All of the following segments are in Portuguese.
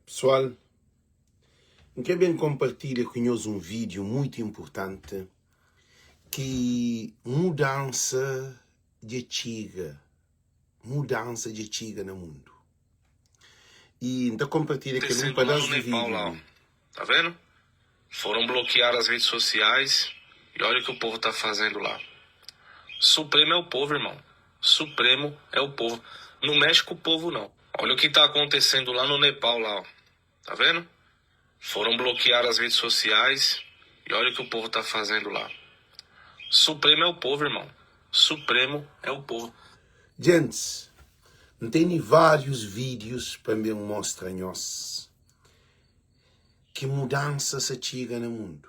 Pessoal, quero bem compartilhar com nós um vídeo muito importante que mudança de chiga no mundo. E então compartilha aqui um pedaço de vídeo. Lá, ó. Tá vendo? Foram bloquear as redes sociais e olha o que o povo tá fazendo lá. Supremo é o povo, irmão. Supremo é o povo. Não mexe com o povo, não. Olha o que tá acontecendo lá no Nepal, lá, ó. Tá vendo? Foram bloquear as redes sociais e olha o que o povo tá fazendo lá. Supremo é o povo, irmão. Supremo é o povo. Gente, tem vários vídeos para me mostrar-nos que mudança se chega no mundo.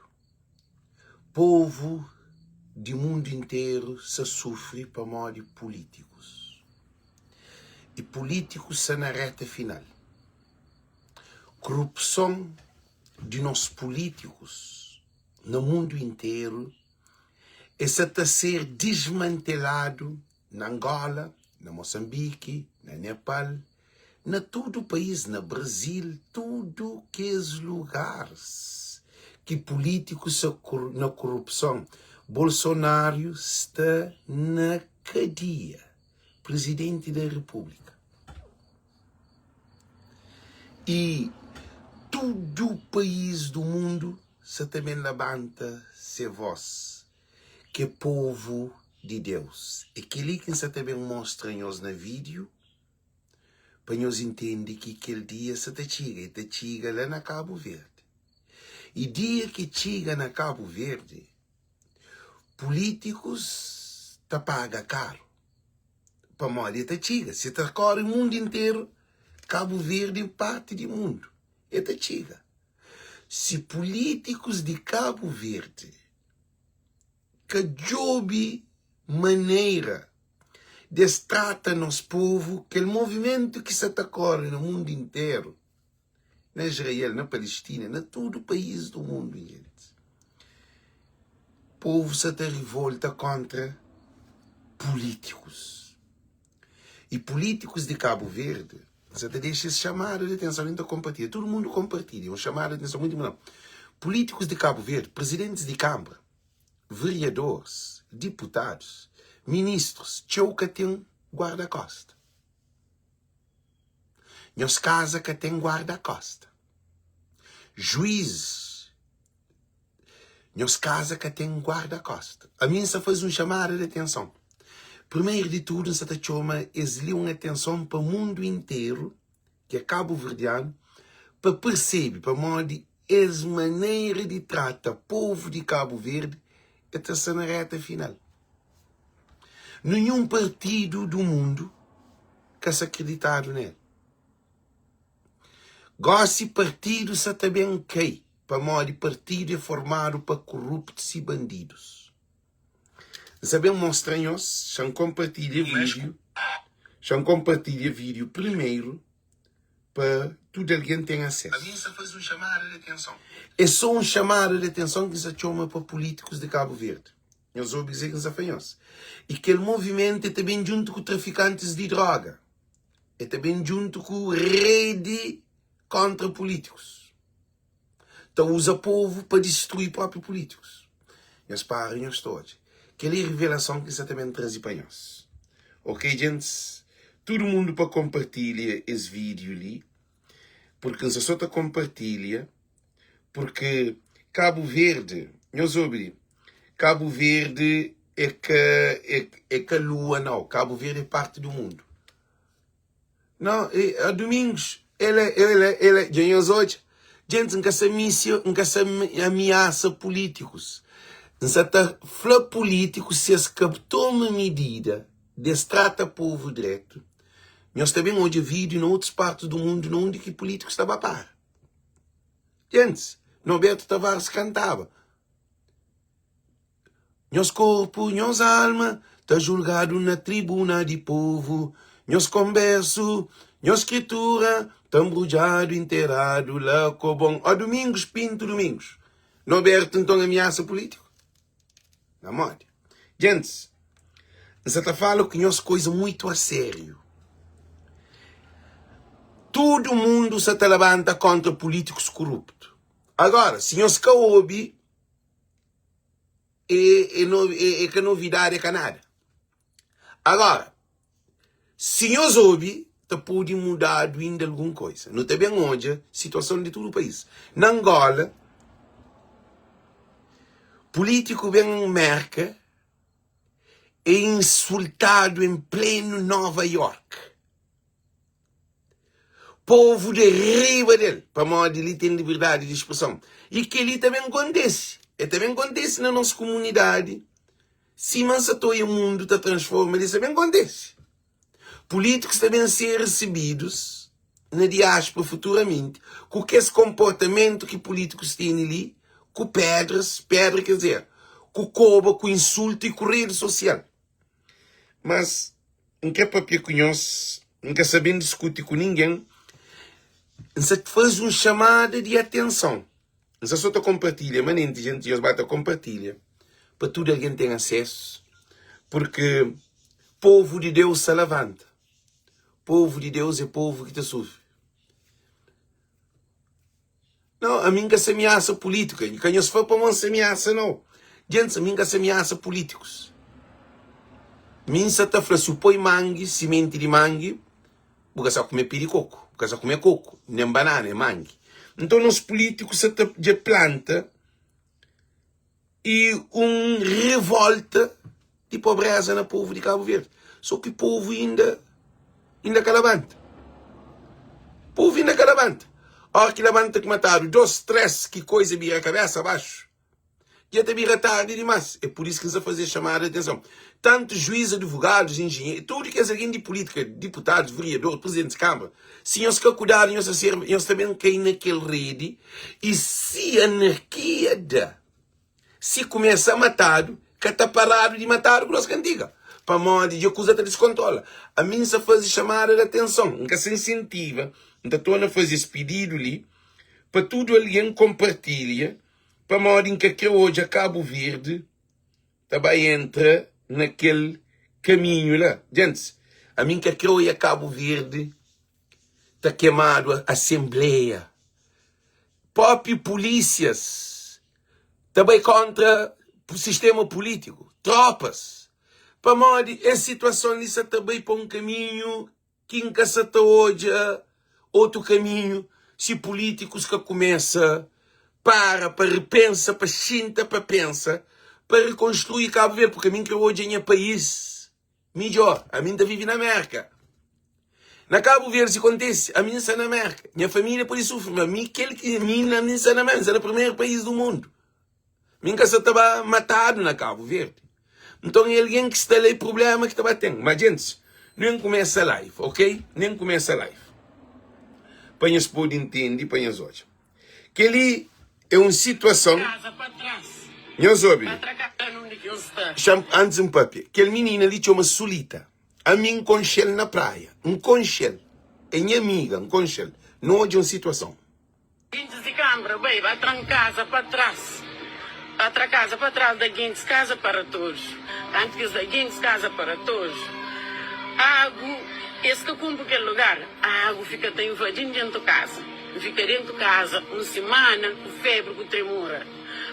Povo do mundo inteiro se sofre para modo de políticos. E políticos se na reta final. Corrupção de nossos políticos no mundo inteiro está a ser desmantelado na Angola, na Moçambique, na Nepal, na todo o país, na Brasil, tudo aqueles lugares que políticos na corrupção. Bolsonaro está na cadeia, presidente da República. E todo o país do mundo se também levanta se voz, que é povo de Deus. E que ali que se também mostra-nos no vídeo, para nós entender que aquele dia se chega lá na Cabo Verde. E dia que chega na Cabo Verde, políticos te paga caro. Para morrer te chega. Se te corre o mundo inteiro, Cabo Verde é parte do mundo. E te chega. Se políticos de Cabo Verde que jobe maneira destrata nosso povo, que o movimento que se ocorre no mundo inteiro, na Israel, na Palestina, na todo o país do mundo, gente. O povo se revolta contra políticos. E políticos de Cabo Verde, você deixa chamar a atenção, então compartilha. Todo mundo compartilha, vão chamar a atenção muito não. Políticos de Cabo Verde, presidentes de Câmara, vereadores, deputados, ministros, que tem guarda-costa. Nós casa que tem guarda-costa. Juízes, nós casa que tem guarda-costa. A mim só faz chamado de atenção. Primeiro de tudo, se te chama, uma atenção para o mundo inteiro, que é cabo-verdiano, para perceber, para modo as maneiras de tratar o povo de Cabo Verde, até na reta final. Nenhum partido do mundo que se acreditado nele. Gosto partido se também cai, para modo partido é formado para corruptos e bandidos. Sabemos mostrar-nos, já compartilha vídeo primeiro para todo alguém tenha acesso. A mim só faz chamado de atenção. É só chamado de atenção que se chama para políticos de Cabo Verde. Nós vamos dizer que se faz. E que o movimento é também junto com traficantes de droga. É também junto com rede contra políticos. Então usa o povo para destruir próprios políticos. Nós parem, nós todos. Aquela revelação que você também traz para nós. Ok, gente? Todo mundo para compartilhar esse vídeo ali. Porque se só te compartilha, porque Cabo Verde, nós ouvimos, Cabo Verde é que a lua, não. Cabo Verde é parte do mundo. Não, a domingos, ele, ganhou hoje. Gente, nunca se ameaça políticos. Se está falando políticos, se se captou uma medida de trata povo direto, nós também hoje vídeo em outras partes do mundo onde que políticos estavam a par. Gente, Norberto Tavares cantava. Nosso corpo, nossa alma, está julgado na tribuna de povo. Nosso converso, nossa escritura, está embrulhado, inteirado, lá, cobom. Ó, domingos, pinto, domingos. Norberto, então, ameaça político? Na morte. Gente, você está falando que nós coisa muito a sério. todo mundo se levanta contra políticos corruptos. Agora, se nós que ouve, é que novidade é que nada. Agora, se nós ouve, pode mudar de alguma coisa. Não tem bem hoje a situação de todo o país. Na Angola, político bem merca é insultado em pleno Nova York. Povo de riba dele, para modo ele tem liberdade de expressão. E que ele também acontece. E também acontece na nossa comunidade. Se o mundo está transformado, isso também acontece. Políticos também ser recebidos na diáspora futuramente com esse comportamento que políticos têm ali, com pedra quer dizer, com coba, com insulto e com rede social. Mas, não quer papel conhece, não quer saber discutir com ninguém, você faz uma chamada de atenção. Você só compartilha, mas nem gente já bate a compartilha, para tudo alguém tem acesso, porque povo de Deus se levanta. Povo de Deus é povo que te sofre. Não, a mim que se ameaça política. E quem se for para mim se ameaça, não. Gente, a mim que se ameaça políticos. Mim se te fala, supõe mangue, semente de mangue, porque só comer piricoco, porque só comer coco, nem banana, nem mangue. Então, os políticos se te planta e revolta de pobreza no povo de Cabo Verde. Só que o povo ainda que levanta. O povo ainda que levanta. Hora que levanta que mataram 2, 3, que coisa vira a cabeça abaixo. Já te vira tarde demais. É por isso que se fazer chamar a atenção. Tanto juízes, advogados, engenheiros, tudo que é alguém de política, deputados, vereadores, presidentes de Câmara, se eles que cuidarem, eles também caem naquele rede. E se a anarquia dá, se começa a matar, que está parado de matar o grosso cantiga. Para modo de acusar descontrola. A mim se faz chamar a atenção. Nunca se incentiva. Então estou a fazer esse pedido ali. Para tudo alguém compartilha. Para modo em que hoje a Cabo Verde também entra naquele caminho lá. Gente, a mim que hoje a Cabo Verde está queimado a Assembleia. Próprio polícias. Também contra o sistema político. Tropas. Para modo, essa situação isso também para um caminho que encaçata hoje outro caminho, se políticos que começa para repensa, para xinta, para pensa, para reconstruir Cabo Verde, porque a mim que hoje é um país melhor, a mim ainda vive na América. Na Cabo Verde se acontece, a mim está na América, minha família por isso sofre, mas a mim não está na América, é o primeiro país do mundo. A mim que estava matado na Cabo Verde. Então é alguém que está ali problema que está batendo. Mas, gente, nem começa a live, ok? Nem começa a live. Panhas podem entender, panhas hoje. Que ali é uma situação... Não soube. Antes um papel. Aquele menino ali tinha uma solita. A mim conchel na praia. Um conchel. É minha amiga, um conchel. Não é de uma situação. De câmara, bem, vai trancar para trás. Outra casa para trás, da Guindes, casa para todos. Antes que da Guindes, casa para todos. A água, esse que cumpre aquele lugar, a água fica invadindo dentro de casa. Fica dentro de casa uma semana com febre, com tremura.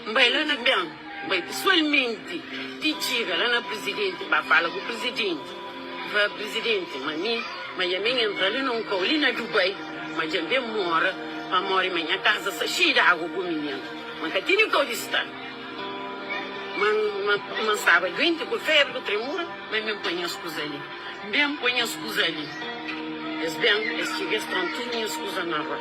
Mas lá na bem, mas pessoalmente, te chega lá na presidente, para falar com o presidente. Vai presidente, mas a minha entra ali num ali na Dubai, mas já bem mora, para morar em minha casa, cheia de água com o menino. Mas que tinha que estar. Mas estava doente com febre, com tremura, mas me põe as coisas ali. Bem põe as coisas ali. Eles estão tudo as coisas na rua.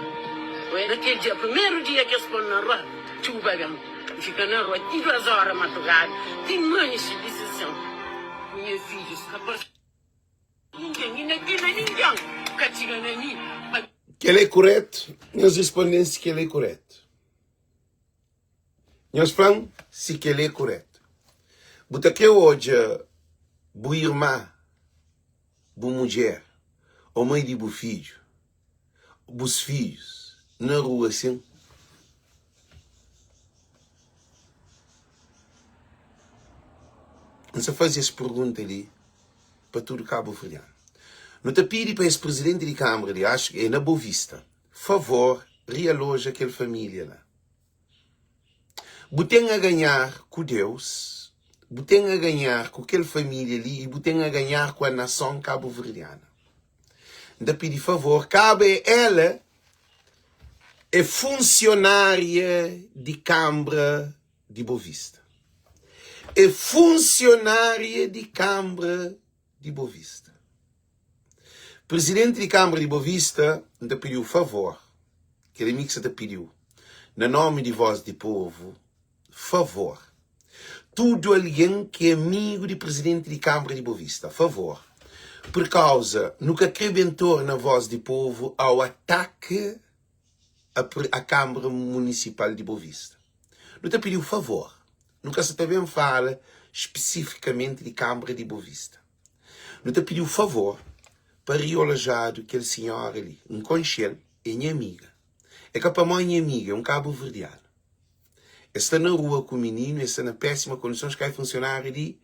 Foi aquele dia, primeiro dia que eles põem na rua, chuva bem. Fica na rua, 2 horas madrugada. Tem mães de decisão. Meus filhos, ninguém, que chega na minha. Que ele é correto, nós respondemos que ele é correto. Nós falamos se que ele é correto. Porque que hoje, boa irmã, boa mulher, ou mãe de bom filho, bons filhos, na rua assim, você faz essa pergunta ali para tudo Cabo Verdeano. Não te pedi para esse presidente de Câmara, de acho que é na Boa Vista. Favor, realoja aquela família lá. Botem a ganhar com Deus, botem a ganhar com aquela família ali e botem a ganhar com a nação cabo-verdiana. Então pedi favor, cabe ela, é funcionária de Câmara de Boa Vista. É funcionária de Câmara de Boa Vista. Presidente de Câmara de Boa Vista te pediu favor, que ele te pediu, no nome de voz de povo, favor. Tudo alguém que é amigo de presidente de Câmara de Boa Vista, favor. Por causa, nunca crebentou na voz de povo ao ataque à Câmara Municipal de Boa Vista. Não te pediu favor. Nunca se também fala especificamente de Câmara de Boa Vista. Não te pediu favor para realojar aquele senhor ali, um conchel, é minha amiga. É que para mãe minha amiga, é um cabo-verdiano. Está na rua com o menino, está na péssima condições que vai funcionar ali,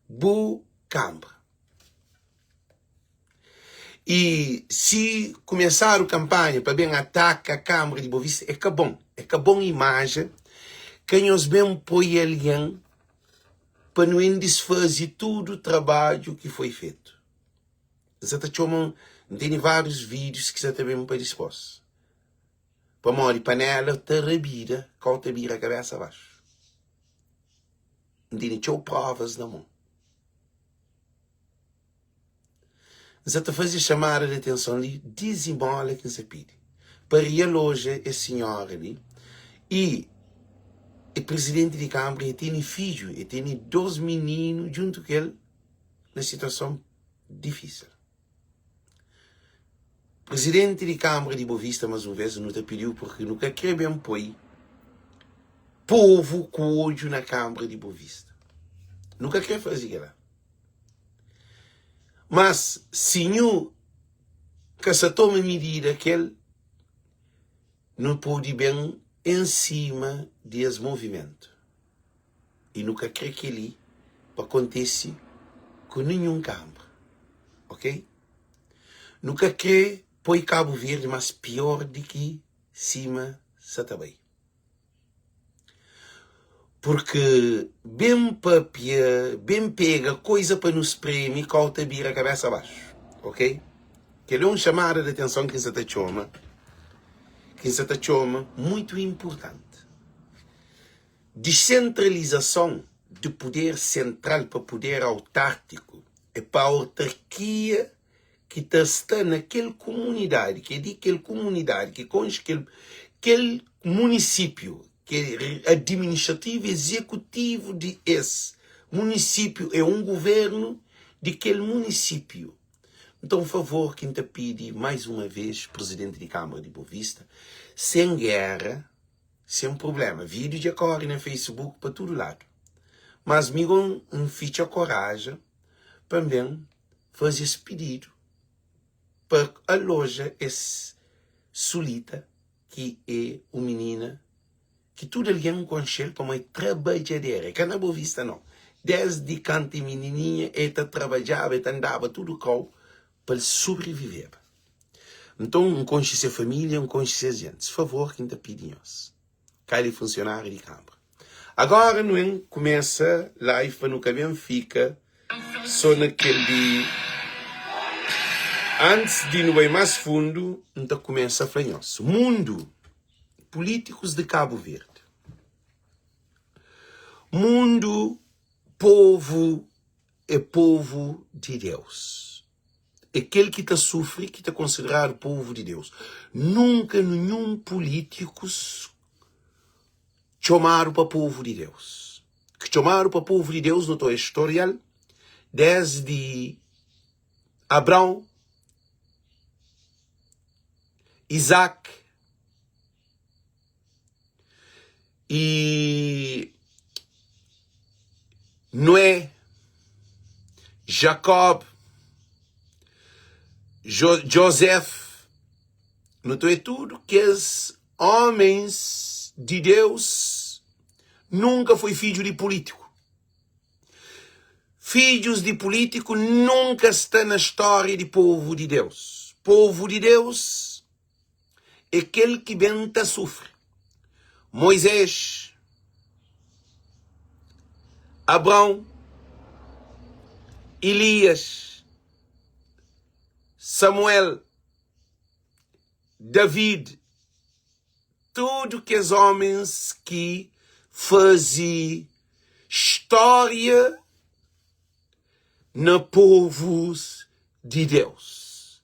boa Câmara. E se começar a campanha para bem atacar a Câmara de Boa Vista, é que bom. É que bom imagem que nós bem põe alguém para não desfazer todo o trabalho que foi feito. Você tem vários vídeos que você também para dispor. Para morrer panela, te rabira, com te vira a cabeça abaixo. Não tem provas na mão. Você te faz chamar a atenção ali, desembola que você pede. Para realojar esse senhor ali. E o presidente de Câmara tem filho, e tem 2 meninos junto com ele, na situação difícil. Presidente de Câmara de Boa Vista, mais uma vez, não te pediu porque nunca quer bem pôr povo com ódio na Câmara de Boa Vista. Nunca quer fazer aquilo. Mas, senhor, que se toma medida que ele não pode bem em cima desse movimento. E nunca quer que ele aconteça com nenhum Câmara. Ok? Nunca quer põe Cabo Verde, mas pior do que cima também. Porque bem papia, bem pega coisa para nos prêmio, calta vira a cabeça abaixo. Ok? Que é um chamado de atenção que se chama. Que se chama muito importante. Descentralização de poder central para poder autárquico é para a autarquia que está naquela comunidade, que é de aquela comunidade, que consta aquele município, que é administrativo executivo de esse município, é um governo daquele município. Então, por favor, quem te pede, mais uma vez, presidente de Câmara de Boa Vista, sem guerra, sem problema, vídeo de corre no Facebook para todo lado. Mas, amigo, um ficha coragem para bem fazer esse pedido para a loja esse solita, que é uma menina que tudo alguém conhece como é trabalhadeira, que na Boa Vista não. Desde quando menininha, ela trabalhava, ela andava tudo com para sobreviver. Então, um conhecer a família, um conhecer a gente. Por favor, quem te pede nós. Cai funcionário de Câmara. Agora, não é? Começa live para nunca bem fica só naquele. Antes de não ir mais fundo, então começa a falar nós. Mundo. Políticos de Cabo Verde. Mundo, povo, é povo de Deus. Aquele que está sofre, que está considerado povo de Deus. Nunca nenhum político chamaram para povo de Deus. Que chamaram para povo de Deus no teu historial, desde Abraão, Isaac e Noé, Jacob, Joseph, não é tudo que os homens de Deus nunca foi filho de político. filhos de político nunca está na história de povo de Deus. Povo de Deus é aquele que benta sofre. Moisés, Abraão, Elias, Samuel, David, tudo que os homens que faziam história no povos de Deus.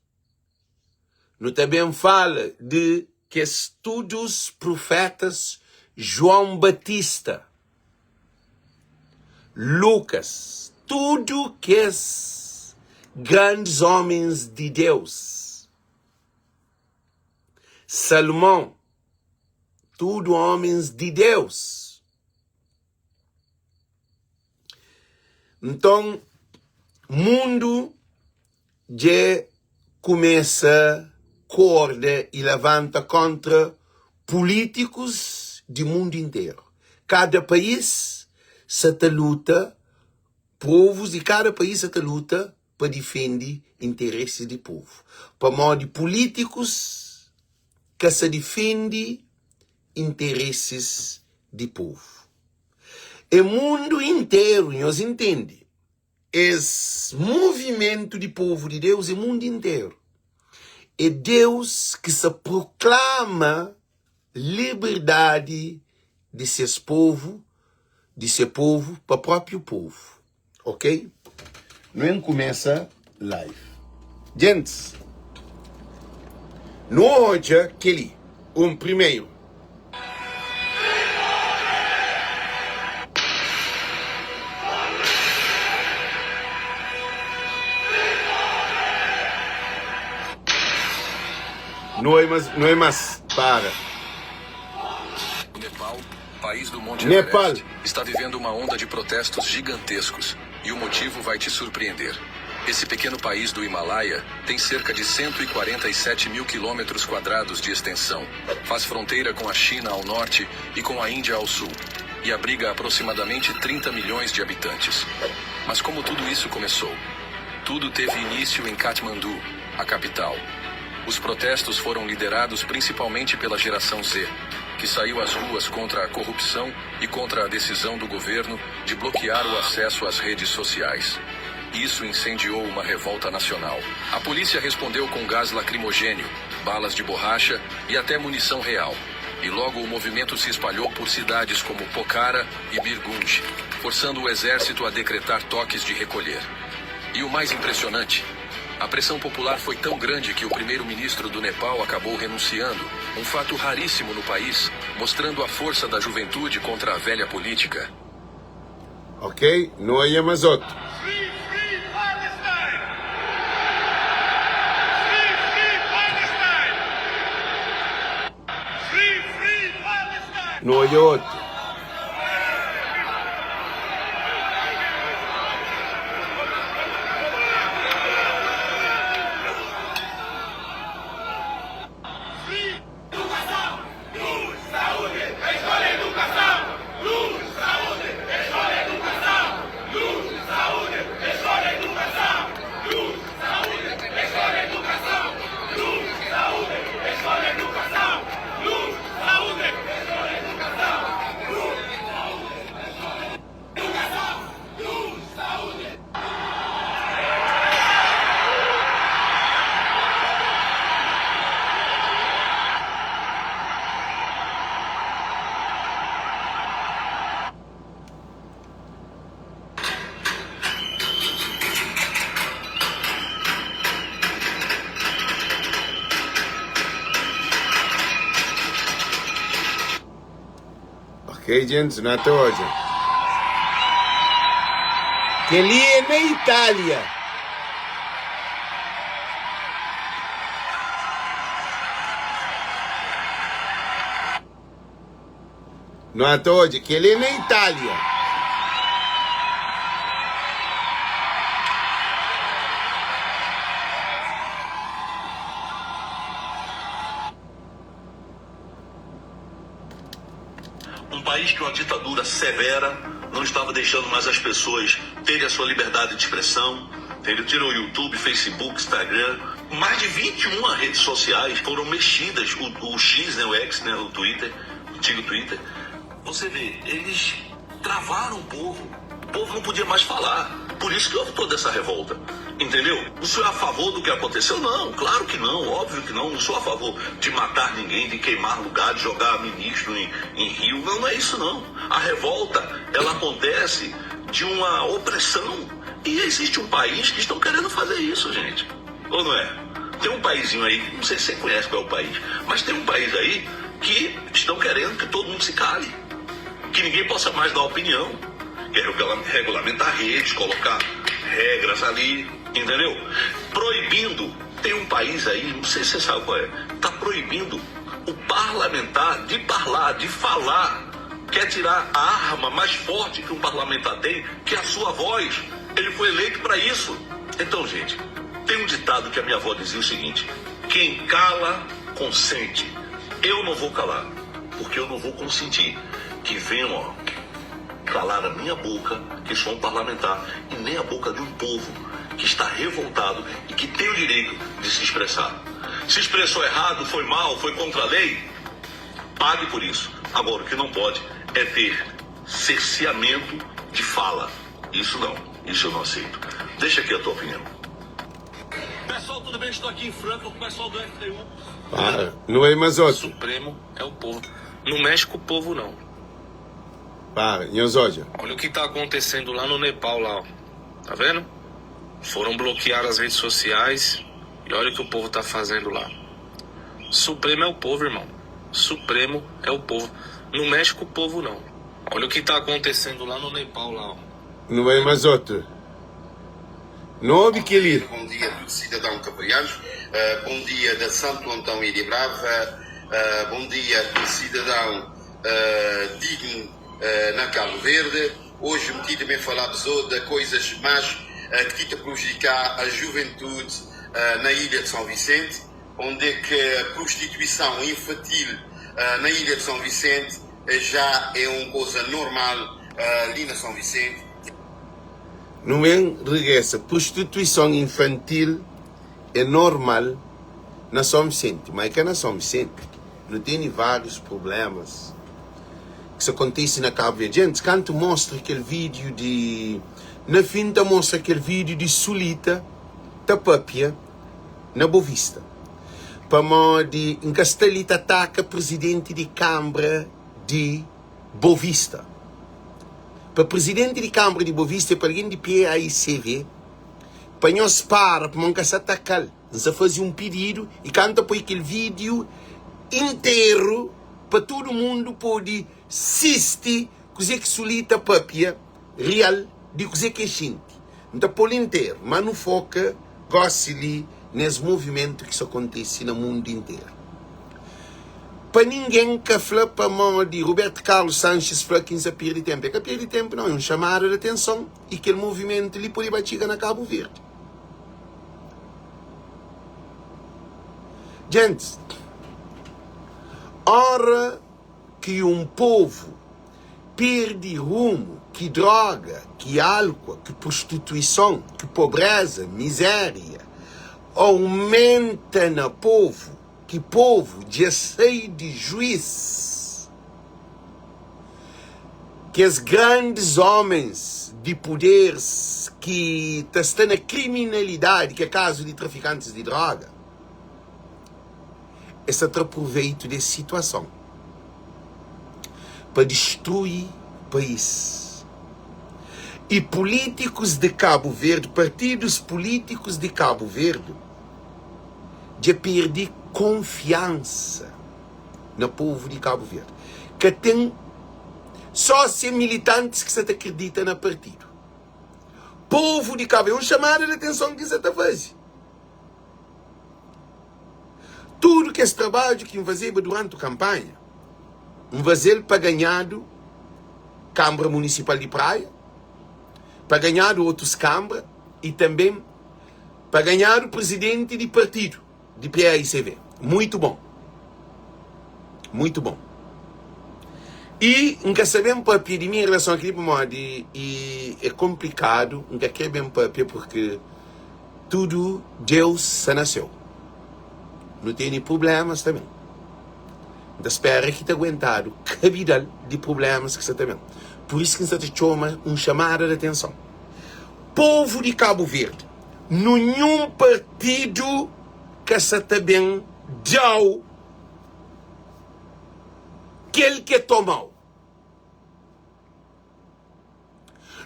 Não também fala de que todos os profetas, João Batista, Lucas, tudo que os grandes homens de Deus, Salomão, tudo homens de Deus. Então, o mundo já começa corda e levanta contra políticos do mundo inteiro. Cada país se luta, povos de cada país se luta para defender interesses do povo. Para modo de políticos que se defendem interesses do povo. O mundo inteiro, nós entendemos, esse movimento de povo de Deus, o mundo inteiro. É Deus que se proclama liberdade de seu povo para o próprio povo. Ok? Não começa live. Gente, no hoje, aquele, primeiro. Não é mais, para. O Nepal, país do Monte Nepal Everest, está vivendo uma onda de protestos gigantescos e o motivo vai te surpreender. Esse pequeno país do Himalaia tem cerca de 147 mil quilômetros quadrados de extensão, faz fronteira com a China ao norte e com a Índia ao sul, e abriga aproximadamente 30 milhões de habitantes. Mas como tudo isso começou? Tudo teve início em Katmandu, a capital. Os protestos foram liderados principalmente pela geração Z, que saiu às ruas contra a corrupção e contra a decisão do governo de bloquear o acesso às redes sociais. Isso incendiou uma revolta nacional. A polícia respondeu com gás lacrimogênio, balas de borracha e até munição real. E logo o movimento se espalhou por cidades como Pokhara e Birgunj, forçando o exército a decretar toques de recolher. E o mais impressionante, a pressão popular foi tão grande que o primeiro-ministro do Nepal acabou renunciando, um fato raríssimo no país, mostrando a força da juventude contra a velha política. Ok? Não é mais outro. Free, free Palestine! Free, free Palestine! Free, free Palestine! Não é outro. Ok, gente, não é hoje. Que ali é na Itália. Não é hoje, que ali é na Itália. Um país que uma ditadura severa não estava deixando mais as pessoas terem a sua liberdade de expressão, entendeu? Tiram o YouTube, Facebook, Instagram. Mais de 21 redes sociais foram mexidas, o X, né, o X, né, o Twitter, o antigo Twitter. Você vê, eles travaram o povo não podia mais falar. Por isso que houve toda essa revolta, entendeu? O senhor é a favor do que aconteceu? Não, claro que não, óbvio que não. Não sou a favor de matar ninguém, de queimar lugar, de jogar ministro em rio. Não, não é isso não. A revolta, ela acontece de uma opressão. E existe um país que estão querendo fazer isso, gente. Ou não é? Tem um paísinho aí, não sei se você conhece qual é o país, mas tem um país aí que estão querendo que todo mundo se cale. Que ninguém possa mais dar opinião. Quer regulamentar redes, colocar regras ali, entendeu? Proibindo, tem um país aí, não sei se você sabe qual é, está proibindo o parlamentar de falar. Quer tirar a arma mais forte que um parlamentar tem, que é a sua voz. Ele foi eleito para isso. Então, gente, tem um ditado que a minha avó dizia o seguinte: quem cala, consente. Eu não vou calar, porque eu não vou consentir que venham, calar a minha boca, que sou um parlamentar, e nem a boca de um povo que está revoltado e que tem o direito de se expressar. Se expressou errado, foi mal, foi contra a lei, pague por isso. Agora, o que não pode é ter cerceamento de fala. Isso não, isso eu não aceito. Deixa aqui a tua opinião. Pessoal, tudo bem? Estou aqui em Franca com o pessoal do FTU. Para, não é mais O outro. Supremo é o povo. Não mexe com o povo, não. Para, Nhosoja. Olha o que tá acontecendo lá no Nepal, lá, ó. Tá vendo? Foram bloquear as redes sociais e olha o que o povo tá fazendo lá. Supremo é o povo, irmão. Supremo é o povo. Não mexe com o povo, não. Olha o que tá acontecendo lá no Nepal, lá, ó. Não é mais outro. Não houve que ele. Bom dia do cidadão Caprianos, bom dia da Santo Antão e de Brava, bom dia do cidadão digno na Cabo Verde. Hoje meti-me a falar de coisas mais que tenta prejudicar a juventude na Ilha de São Vicente, onde é que a prostituição infantil na Ilha de São Vicente já é uma coisa normal ali na São Vicente. Não é regressa. Prostituição infantil é normal na São Vicente. Mas que na São Vicente não tem vários problemas que se acontecem na Cabo Verde. Gente, quando mostra aquele vídeo de... Na finta mostra aquele vídeo de Sulita, Tapapia, na Bovista. Para modo em Castelita ataca presidente de Câmara de Bovista. Para presidente de Câmara de Bovista e para alguém de PAICV, para nós para não se atacar. Nós fazer um pedido e canta por aquele vídeo inteiro para todo mundo poder assistir coisa que Sulita Papia real de coisa que é gente. Então por inteiro, mas não foca, gosta ali nesse movimento que isso acontece no mundo inteiro. Para ninguém que fala para a mão de Roberto Carlos Sanches fala que não perde tempo. É que perde tempo não, é um chamado de atenção e aquele movimento ali pode bater na Cabo Verde. Gente, hora que um povo perde rumo, que droga, que álcool, que prostituição, que pobreza, miséria, aumenta no povo, que povo já sai de juiz, que os grandes homens de poderes que estão na criminalidade, que é caso de traficantes de droga, esse aproveito dessa situação para destruir o país. E políticos de Cabo Verde, partidos políticos de Cabo Verde, já perdi confiança no povo de Cabo Verde, que tem sócios militantes que se acreditam no partido. Povo de Cabo Verde, um chamado de atenção que você está fazendo. Tudo que esse trabalho que fazia durante a campanha, fazer para ganhar Câmara Municipal de Praia, para ganhar outros câmaras e também para ganhar o presidente de partido de PAICV. Muito bom. Muito bom. E nunca sabemos papel de minha relação aqui para modo e é complicado, nunca quer bem papel porque tudo Deus se nasceu. Não tem nem problemas também. Então espera que está aguentado cabidal de problemas que você tem. Por isso que você te chama um chamado de atenção. Povo de Cabo Verde, nenhum partido que você também deu aquele que tomou.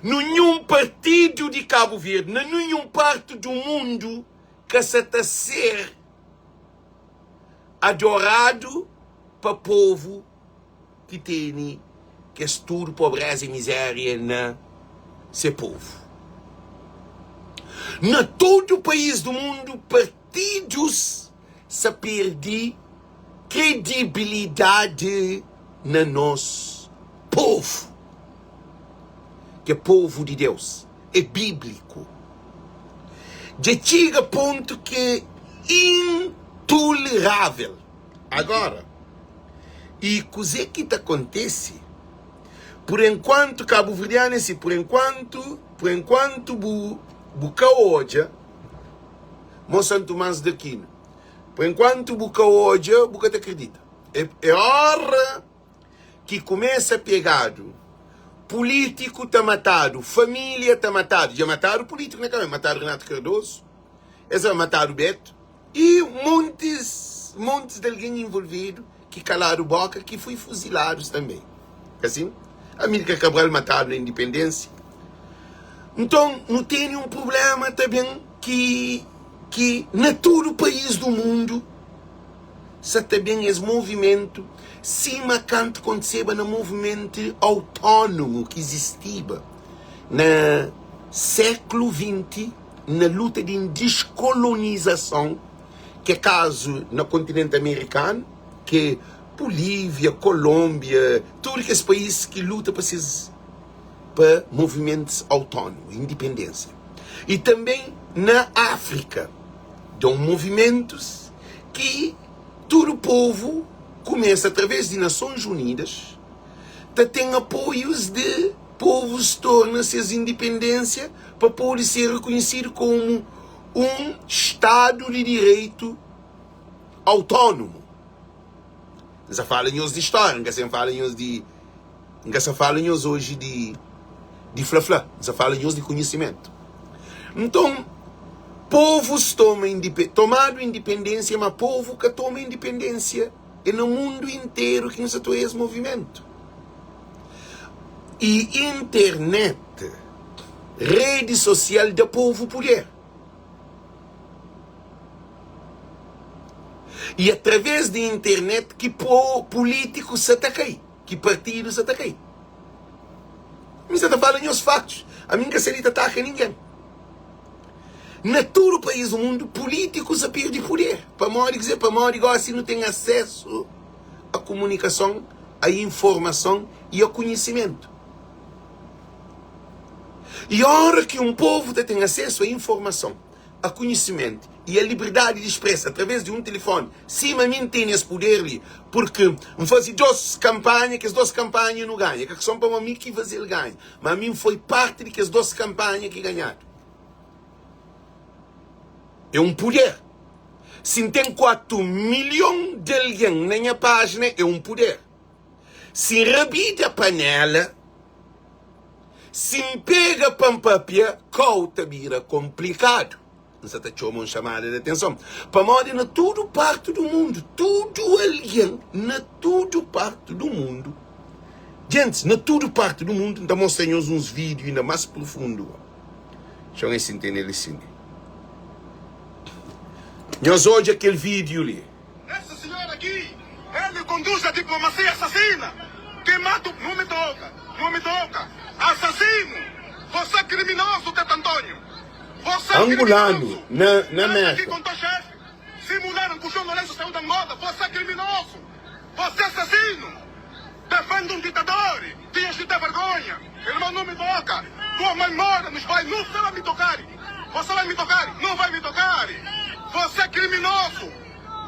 Nenhum partido de Cabo Verde, nenhum parte do mundo que se está ser adorado para o povo que tem que estudo, pobreza e miséria na seu povo. Na todo o país do mundo, partidos se perdem credibilidade no nosso povo, que é povo de Deus, é bíblico. De chega a ponto que é intolerável. Agora, e coisa que acontece, por enquanto Cabo Verdeano, por enquanto buca hoje, Monsanto Tomás de Aquino, por enquanto buca hoje, buca te acredita. É hora que começa pegado, político está matado, família está matado, já mataram o político, né, cara? Mataram o Renato Cardoso, eles já mataram o Beto, e montes de alguém envolvido, que calaram boca, que foi fuzilados também. Assim, a Amílcar Cabral mataram na independência. Então, não tem um problema também que na todo o país do mundo, se também esse movimento, cima canto aconteceu no movimento autônomo que existia no século XX, na luta de descolonização, que é caso no continente americano, que Bolívia, Colômbia, todos esses países que lutam para movimentos autônomos, independência. E também na África, dão movimentos que todo o povo começa, através de Nações Unidas, a ter apoios de povos tornam-se as independência para poder ser reconhecido como um Estado de Direito autônomo. Não se fala de história, não se fala hoje de flá-flá, não se fala de conhecimento. Então, povos tomaram independência, mas povo que toma independência é no mundo inteiro que nos atua esse movimento. E internet, rede social do povo poder. E através da internet que políticos se atacam, que partidos se atacam. Mas você está falando os fatos. A minha cacerita ataca ninguém. Na todo o país do mundo, políticos a perdem poder. Para dizer, igual assim, não tem acesso à comunicação, à informação e ao conhecimento. E a hora que um povo tem acesso à informação, a conhecimento e a liberdade de expressão através de um telefone, sim, a mim tem esse poder ali, porque não fazia duas campanhas, que as duas campanhas não ganham, que são para mim que fazer ele ganha, mas a mim foi parte de que as duas campanhas que ganharam. É um poder. Se tem 4 milhões de alguém na minha página, é um poder. Se rabida a panela, se pega para um papel, cauta vira complicado. Você está chamando chamada de atenção. Para modo na toda parte do mundo, tudo alguém, na toda parte do mundo. Gente, na toda parte do mundo, então mostramos uns vídeos ainda mais profundos. Deixa eu entender assim. Nós hoje aquele vídeo ali. Esse senhor aqui, ele conduz a diplomacia assassina. Quem mata, não me toca. Assassino. Você é criminoso, Teto Antônio. Você angolano, na merda. Aqui com teu chefe. Simularam que o João Lourenço saiu da moda. Você é criminoso. Você é assassino. Defende um ditador. Tinhas de ter vergonha. Irmão, não me toca. Tua mãe mora nos vai. Não você vai me tocar. Você vai me tocar. Não vai me tocar. Você é criminoso.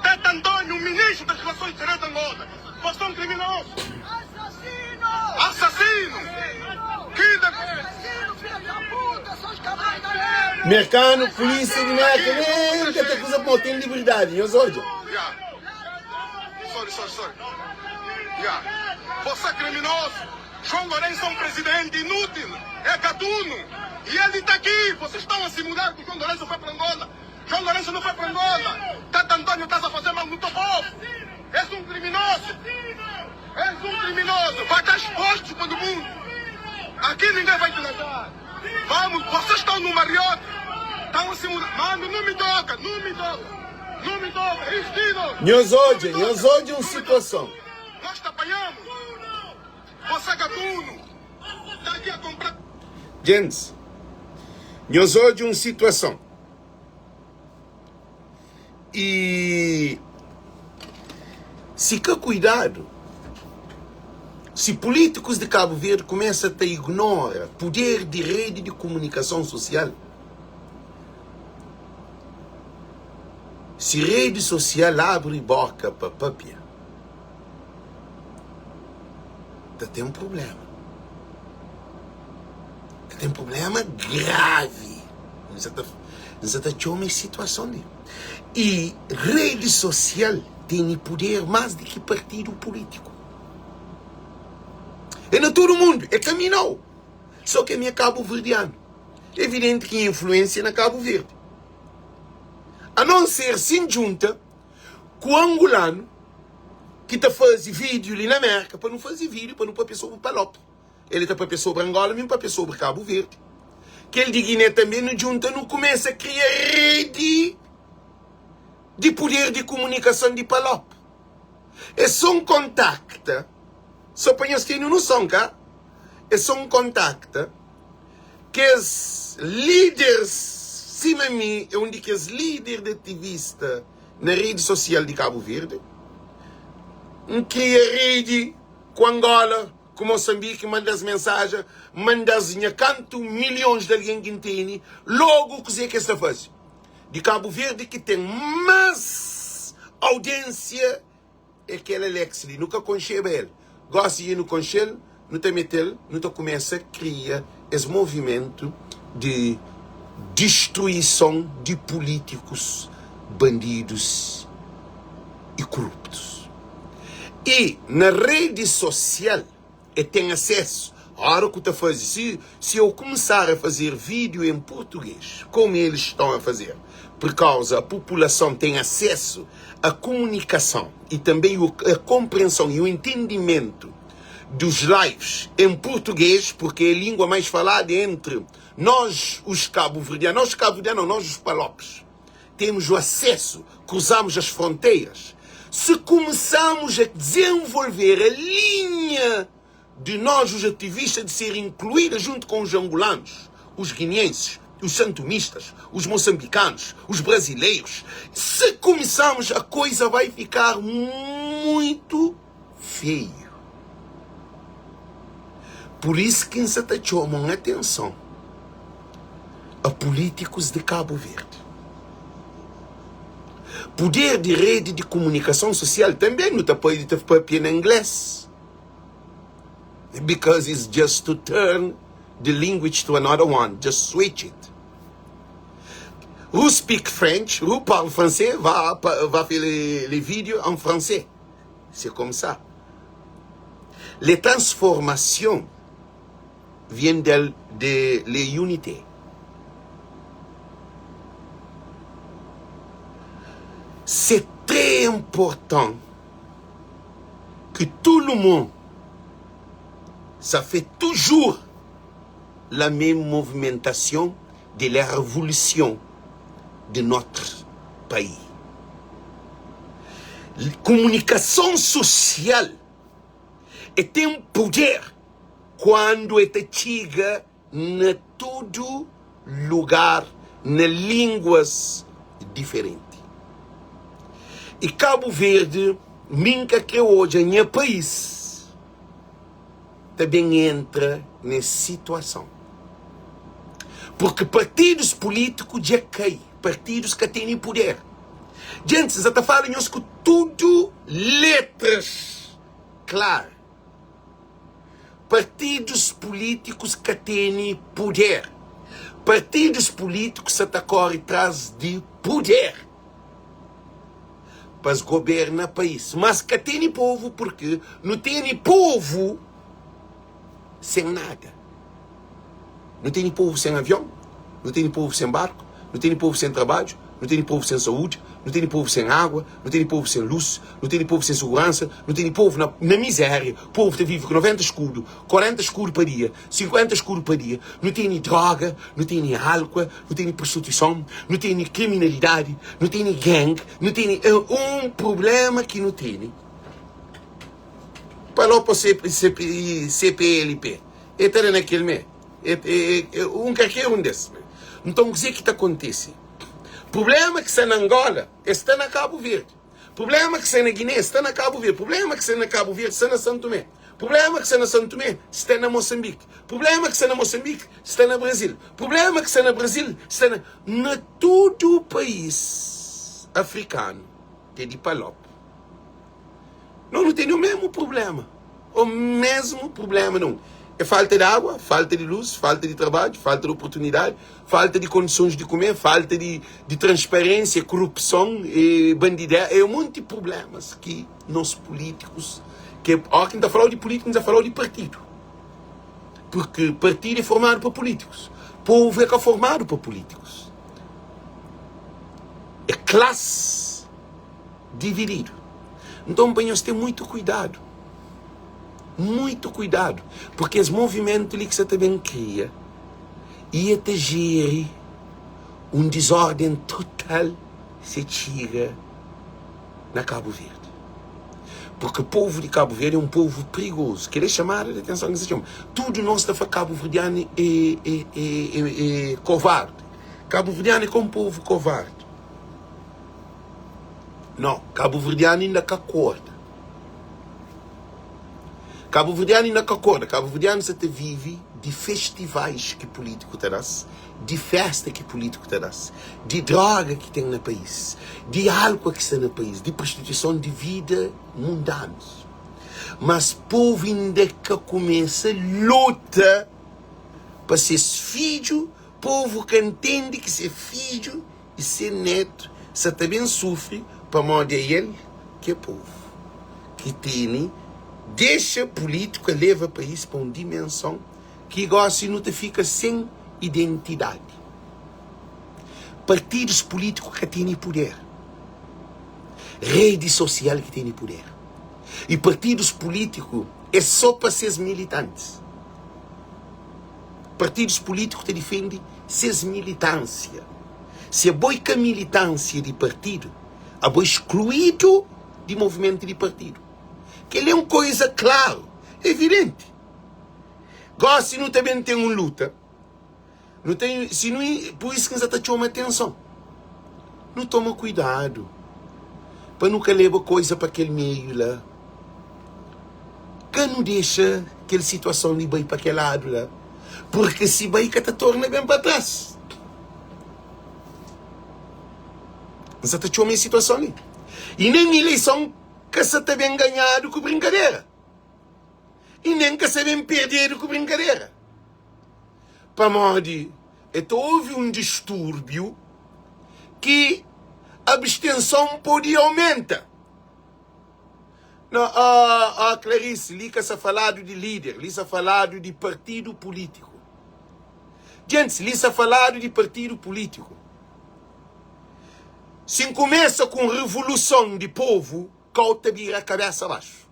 Teto Antônio, ministro das Relações Exteriores da Angola. Você é um criminoso. Assassino! Mercano, polícia de Meca, nem que te acusa por ter liberdade, eu sou. Yeah. Sorry. Yeah. Você é criminoso. João Lourenço é um presidente inútil. É gatuno. E ele está aqui. Vocês estão a simular que o João Lourenço foi para Angola. João Lourenço não foi para Angola. Tata Antônio, estás a fazer mal no teu povo. És um criminoso. Vai estar exposto para todo mundo. Aqui ninguém vai te levar. Vamos, vocês estão no Marriott. Estão a simular. Mano, não me toca. Nós hoje uma situação. Nós te apanhamos. Você é gatuno. Está aqui a comprar. Gente, nós hoje uma situação. E se que cuidado, se políticos de Cabo Verde começam a ignorar poder de rede de comunicação social, se rede social abre boca para papia, tem um problema. Tem um problema grave. Nós estamos uma situação de. E rede social tem poder mais do que partido político. É não todo mundo, é caminhou. Só que é Cabo Verdeano. É evidente que influência na Cabo Verde. A não ser se junta com o angolano que está fazendo vídeo ali na América, para não fazer vídeo, para não papel sobre o Palop. Ele está papel sobre Angola, mesmo papel sobre Cabo Verde. Que ele de Guiné também não junta, não começa a criar rede de poder de comunicação de Palop. É só um contacto, só para vocês terem noção, cá? É só um contacto que os líderes, cima de mim, é onde que os líderes de ativista na rede social de Cabo Verde, cria rede com Angola, com Moçambique, manda as mensagens, manda as canto milhões de alguém que entende, logo o que você está fazendo. De Cabo Verde que tem mais audiência é aquele Alex ali, nunca concheba ele. Gosta de ir no conchelo, não te meter, não te começa a criar esse movimento de destruição de políticos, bandidos e corruptos. E na rede social, eu tenho acesso, a hora que eu faço, se eu começar a fazer vídeo em português, como eles estão a fazer, por causa a população tem acesso à comunicação e também a compreensão e o entendimento dos lives em português, porque é a língua mais falada entre nós, os cabo-verdianos, nós os palopes. Temos o acesso, cruzamos as fronteiras. Se começamos a desenvolver a linha de nós, os ativistas, de ser incluídos junto com os angolanos, os guineenses, os santomistas, os moçambicanos, os brasileiros, se começarmos, a coisa vai ficar muito feio. Por isso que se chamam atenção a políticos de Cabo Verde. Poder de rede de comunicação social também não pode ter papel em inglês. Because it's just to turn the language to another one. Just switch it. Who speak French, who parle français, va faire les vidéos en français. C'est comme ça. Les transformations viennent de l'unité. C'est très important que tout le monde, ça fait toujours la même movimentation de la révolution de notre pays. La communication sociale est un pouvoir quando chega na todo lugar, nas línguas diferentes. E Cabo Verde, minha que hoje é meu país, também entra nessa situação. Porque partidos políticos já caem, partidos que têm poder. Gente, você está falando com tudo letras claras. partidos políticos que têm poder. Partidos políticos que correm atrás de poder para governar o país. Mas que tem povo porque não tem povo sem nada. Não tem povo sem avião, não tem povo sem barco, não tem povo sem trabalho, não tem povo sem saúde, não tem povo sem água, não tem povo sem luz, não tem povo sem segurança, não tem povo na miséria. O povo vive com 90 escudos, 40 escudos por dia, 50 escudos por dia. Não tem droga, não tem álcool, não tem prostituição, não tem criminalidade, não tem gangue, não tem um problema que não tem. Falou para o CPLP. Era naquele mês. Qualquer um desses. Então, o que acontece? Problema que está na Angola está na Cabo Verde. Problema que está na Guiné está na Cabo Verde. Problema que está na Cabo Verde está na São Tomé. Problema que está na São Tomé está na Moçambique. Problema que está na Moçambique está no Brasil. Problema que está no Brasil está na todo o país africano que de Palop. Não tem o mesmo problema. O mesmo problema não. É falta de água, falta de luz, falta de trabalho, falta de oportunidade, falta de condições de comer, falta de transparência, corrupção, bandidagem. É um monte de problemas que nós políticos, quem está falando de políticos, está falando de partido. Porque partido é formado por políticos. Povo é formado por políticos. É classe dividido. Então, nós temos muito cuidado. Muito cuidado, porque os movimentos que você também cria ia te gerar desordem total se chega na Cabo Verde. Porque o povo de Cabo Verde é um povo perigoso. Queria chamar a atenção que se chama. Tudo nosso da Cabo Verdeano é covarde. Cabo Verdeano é como um povo covarde. Não, Cabo Verdeano ainda que acorda. Cabo Verdeano ainda acorda. Cabo Verdeano você vive de festivais que político te dá, de festa que político te dá, de droga que tem no país, de álcool que está no país, de prostituição, de vida mundanos. Mas o povo ainda que começa luta para ser filho, povo que entende que ser filho e ser neto, você também sofre para morder ele, que é povo, que tem deixa político leva o país para uma dimensão que igual assim não te fica sem identidade. Partidos políticos que têm poder. Rede social que tem poder. E partidos políticos é só para seus militantes. Partidos políticos te defendem seus militância. Se a boica militância de partido, a boa excluído de movimento de partido. Que ele é uma coisa clara, evidente. Gosto se não também tem uma luta. Não tem, se não, por isso que você está chamando atenção. Não toma cuidado. Para nunca levar coisa para aquele meio lá. Que não deixa aquela situação de ir para aquele lado lá. Porque se vai que te torna bem para trás. Você está chamando a situação ali. E nem eleição que você está bem ganhado com brincadeira. E nem que você bem perdido com brincadeira. Para morrer, houve um distúrbio que a abstenção podia aumentar. Clarice, ali que você falado de líder, ali você falado de partido político. Gente, ali você falado de partido político. Se começa com revolução de povo, cauta vira a cabeça abaixo.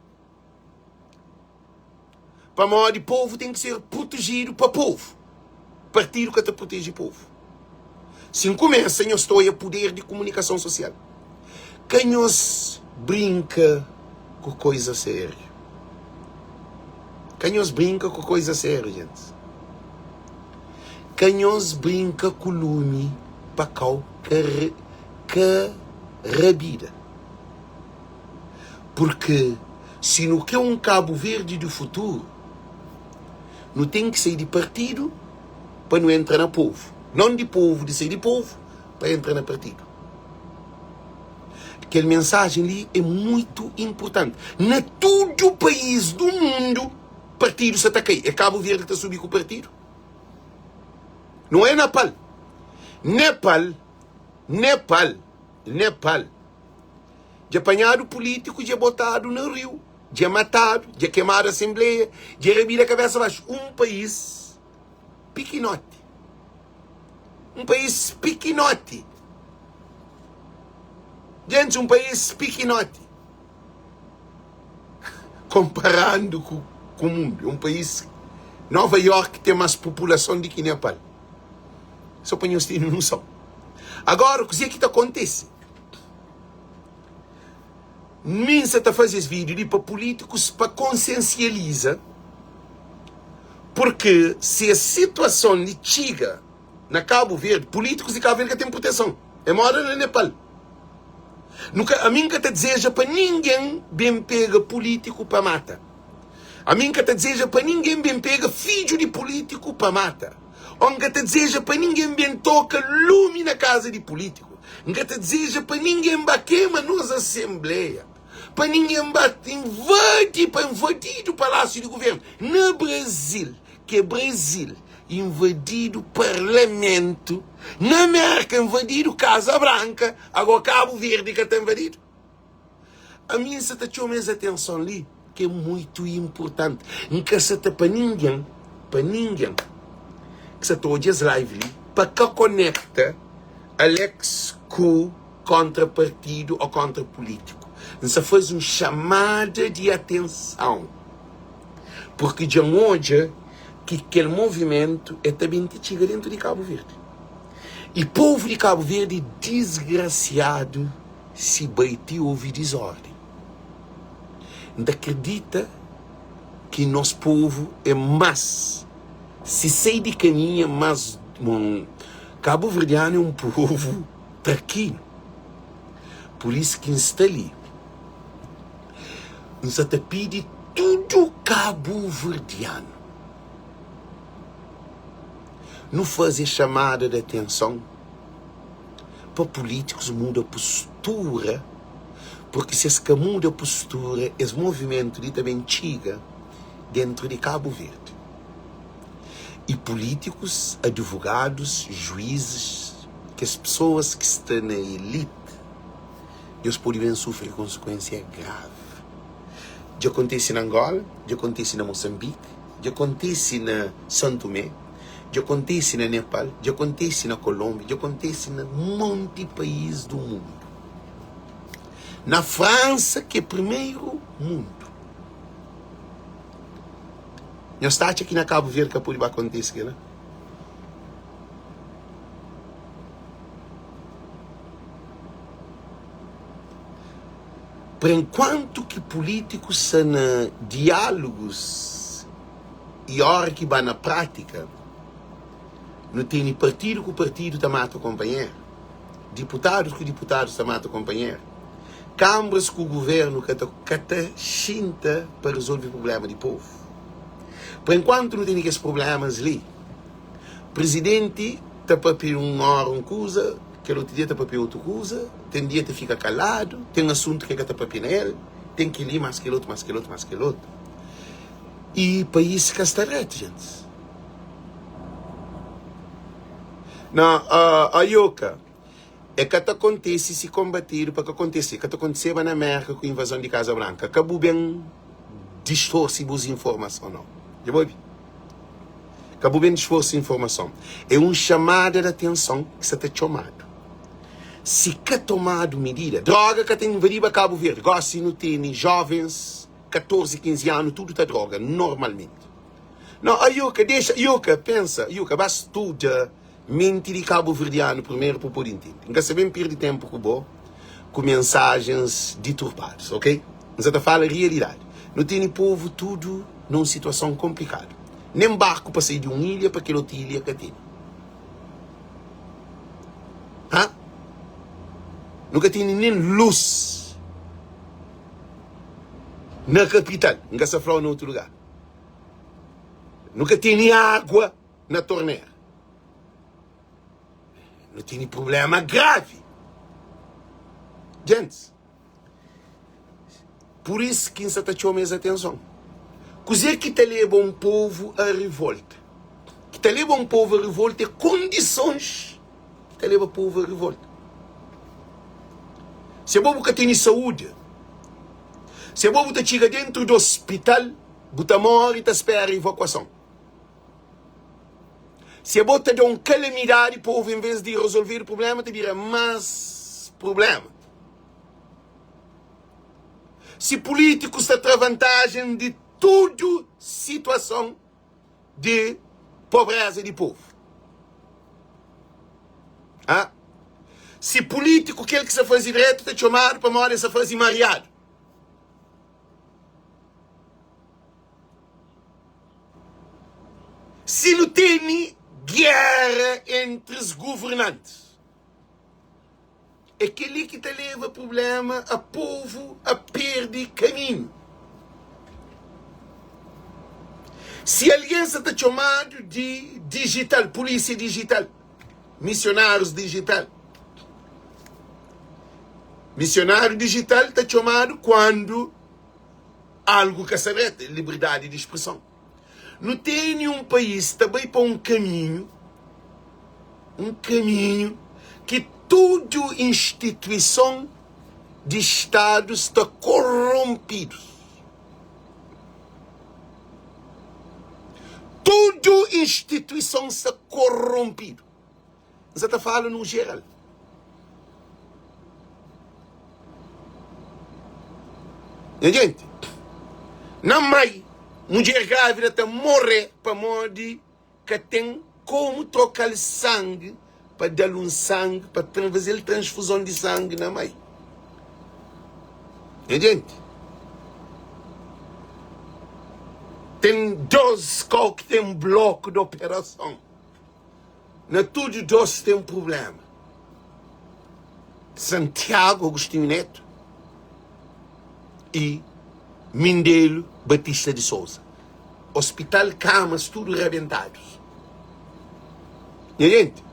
Para morrer, o povo tem que ser protegido para o povo. Partido que te protege o povo. Se começa, eu estou a poder de comunicação social. Quem nos brinca com coisa séria. Quem nos brinca com coisa séria, gente. Quem nos brinca com lume para qualquer rabida. Porque se não quer um Cabo Verde do futuro, não tem que sair de partido para não entrar no povo. Não de povo, de sair de povo, para entrar no partido. Aquela mensagem ali é muito importante. Na todo o país do mundo, partido se está a cair. É Cabo Verde que está a subir com o partido. Não é Nepal. Nepal. De apanhado político, de botado no rio, de matado, de queimado a Assembleia, de rebir a cabeça abaixo. Um país pequenote. Gente, um país pequenote. Comparando com o mundo. Um país... Nova York tem mais população do que Nepal. Só para nós termos noção. Agora, o que está acontecendo? Minsa está fazendo esse vídeo para políticos para consciencializar. Porque se a situação de chega na Cabo Verde, políticos de Cabo Verde têm proteção. É mora no Nepal. A mim que te deseja para ninguém bem pega político para mata. A mim que te deseja para ninguém bem pega filho de político para mata. Onde te deseja para ninguém bem toca lume na casa de político. Onde te deseja para ninguém queima nos assembleia. Para ninguém invadir o palácio do governo. No Brasil, que é Brasil, invadido o parlamento. Na América, invadido Casa Branca. Agora Cabo Verde que está invadido. A minha se está chamando mais atenção ali, que é muito importante. Nunca se está para ninguém, que se está hoje as live ali, para que conecta Alex com contrapartido ou contra político. Você faz uma chamada de atenção. Porque de hoje, que aquele movimento é também que chega dentro de Cabo Verde. E o povo de Cabo Verde, desgraciado, se baite houve desordem. Não acredita que nosso povo é mais, se sai de caminho, mas Cabo Verdeano é um povo tranquilo. Por isso que está ali. Nos te pede tudo Cabo Verdeano. Não fazer chamada de atenção para políticos muda a postura, porque se esse muda a postura, esse movimento ali também chega dentro de Cabo Verde. E políticos, advogados, juízes, que as pessoas que estão na elite, eles podem sofrer consequência grave. Já acontece na Angola, já acontece na Moçambique, já acontece na São Tomé, já acontece na Nepal, já acontece na Colômbia, já acontece em um monte de países do mundo. Na França, que é primeiro mundo. Não está aqui na Cabo Verde que pode acontecer, né? Por enquanto que políticos são diálogos e hora que vai na prática, não tem partido que o partido está mata companheiro, deputados que o deputado está mata companheiro, câmaras que o governo que está chinta para resolver o problema do povo. Por enquanto não tem esses problemas ali. O presidente está para pedir uma coisa, que outro dia está para pedir outra coisa, tem dia que fica calado, tem assunto que está para pedir nele, tem que ir mais que outro. E o país que está reto, gente. Não, a Ioca, é que acontece se combater para que acontecer. Que aconteceu na América com a invasão de Casa Branca. Acabou bem distorce as informações, não. Já vou ouvir. Acabou bem distorce a informação. É uma chamada de atenção que você está chamado. Se que tomado medida, droga que tem invadido a Cabo Verde, gosta não tem jovens, 14, 15 anos, tudo está droga, normalmente. Não, a Ioca, deixa, Ioca, pensa, Ioca, basta tudo mente de Cabo Verdeano primeiro para poder entender. Não se bem perder tempo com mensagens deturpadas, ok? Você está falando a realidade. Não tem povo tudo numa situação complicada. Nem barco para sair de uma ilha para aquela outra ilha que tem. Hã? Nunca tem nem luz na capital. Nunca se falou em outro lugar. Nunca tem nem água na torneira. Não tem problema grave. Gente, por isso que você está chamando mais atenção. Coisa que te leva um povo a revolta. Que te leva um povo a revolta é condições que te leva o povo a revolta. Se a bobo que tem saúde, se a bobo te chega dentro do hospital, você morre e te espera a evacuação. Se a bobo te dá uma calamidade, o povo, em vez de resolver o problema, te dirá mais problema. Se políticos te têm vantagem de toda situação de pobreza de povo. Ah? Se político quer que se faz direito, te chamar para morrer se faz mariado. Se não tem guerra entre os governantes, é aquele que te leva problema a povo a perder caminho. Se a aliança está chamado de digital, polícia digital, missionários digital. Missionário digital está chamado quando algo que se reta, liberdade de expressão. Não tem nenhum país também para um caminho que toda instituição de Estado está corrompida. Toda instituição está corrompida. Você está falando no geral. Gente, na mãe, mulher grávida está morrer para morrer que tem como trocar sangue para dar um sangue, para fazer transfusão de sangue na mãe. Gente, tem 12 que tem um bloco de operação. Na tudo 12 tem um problema. Santiago Agostinho Neto e Mindelo Batista de Souza. Hospital, camas, tudo rebentados. E gente,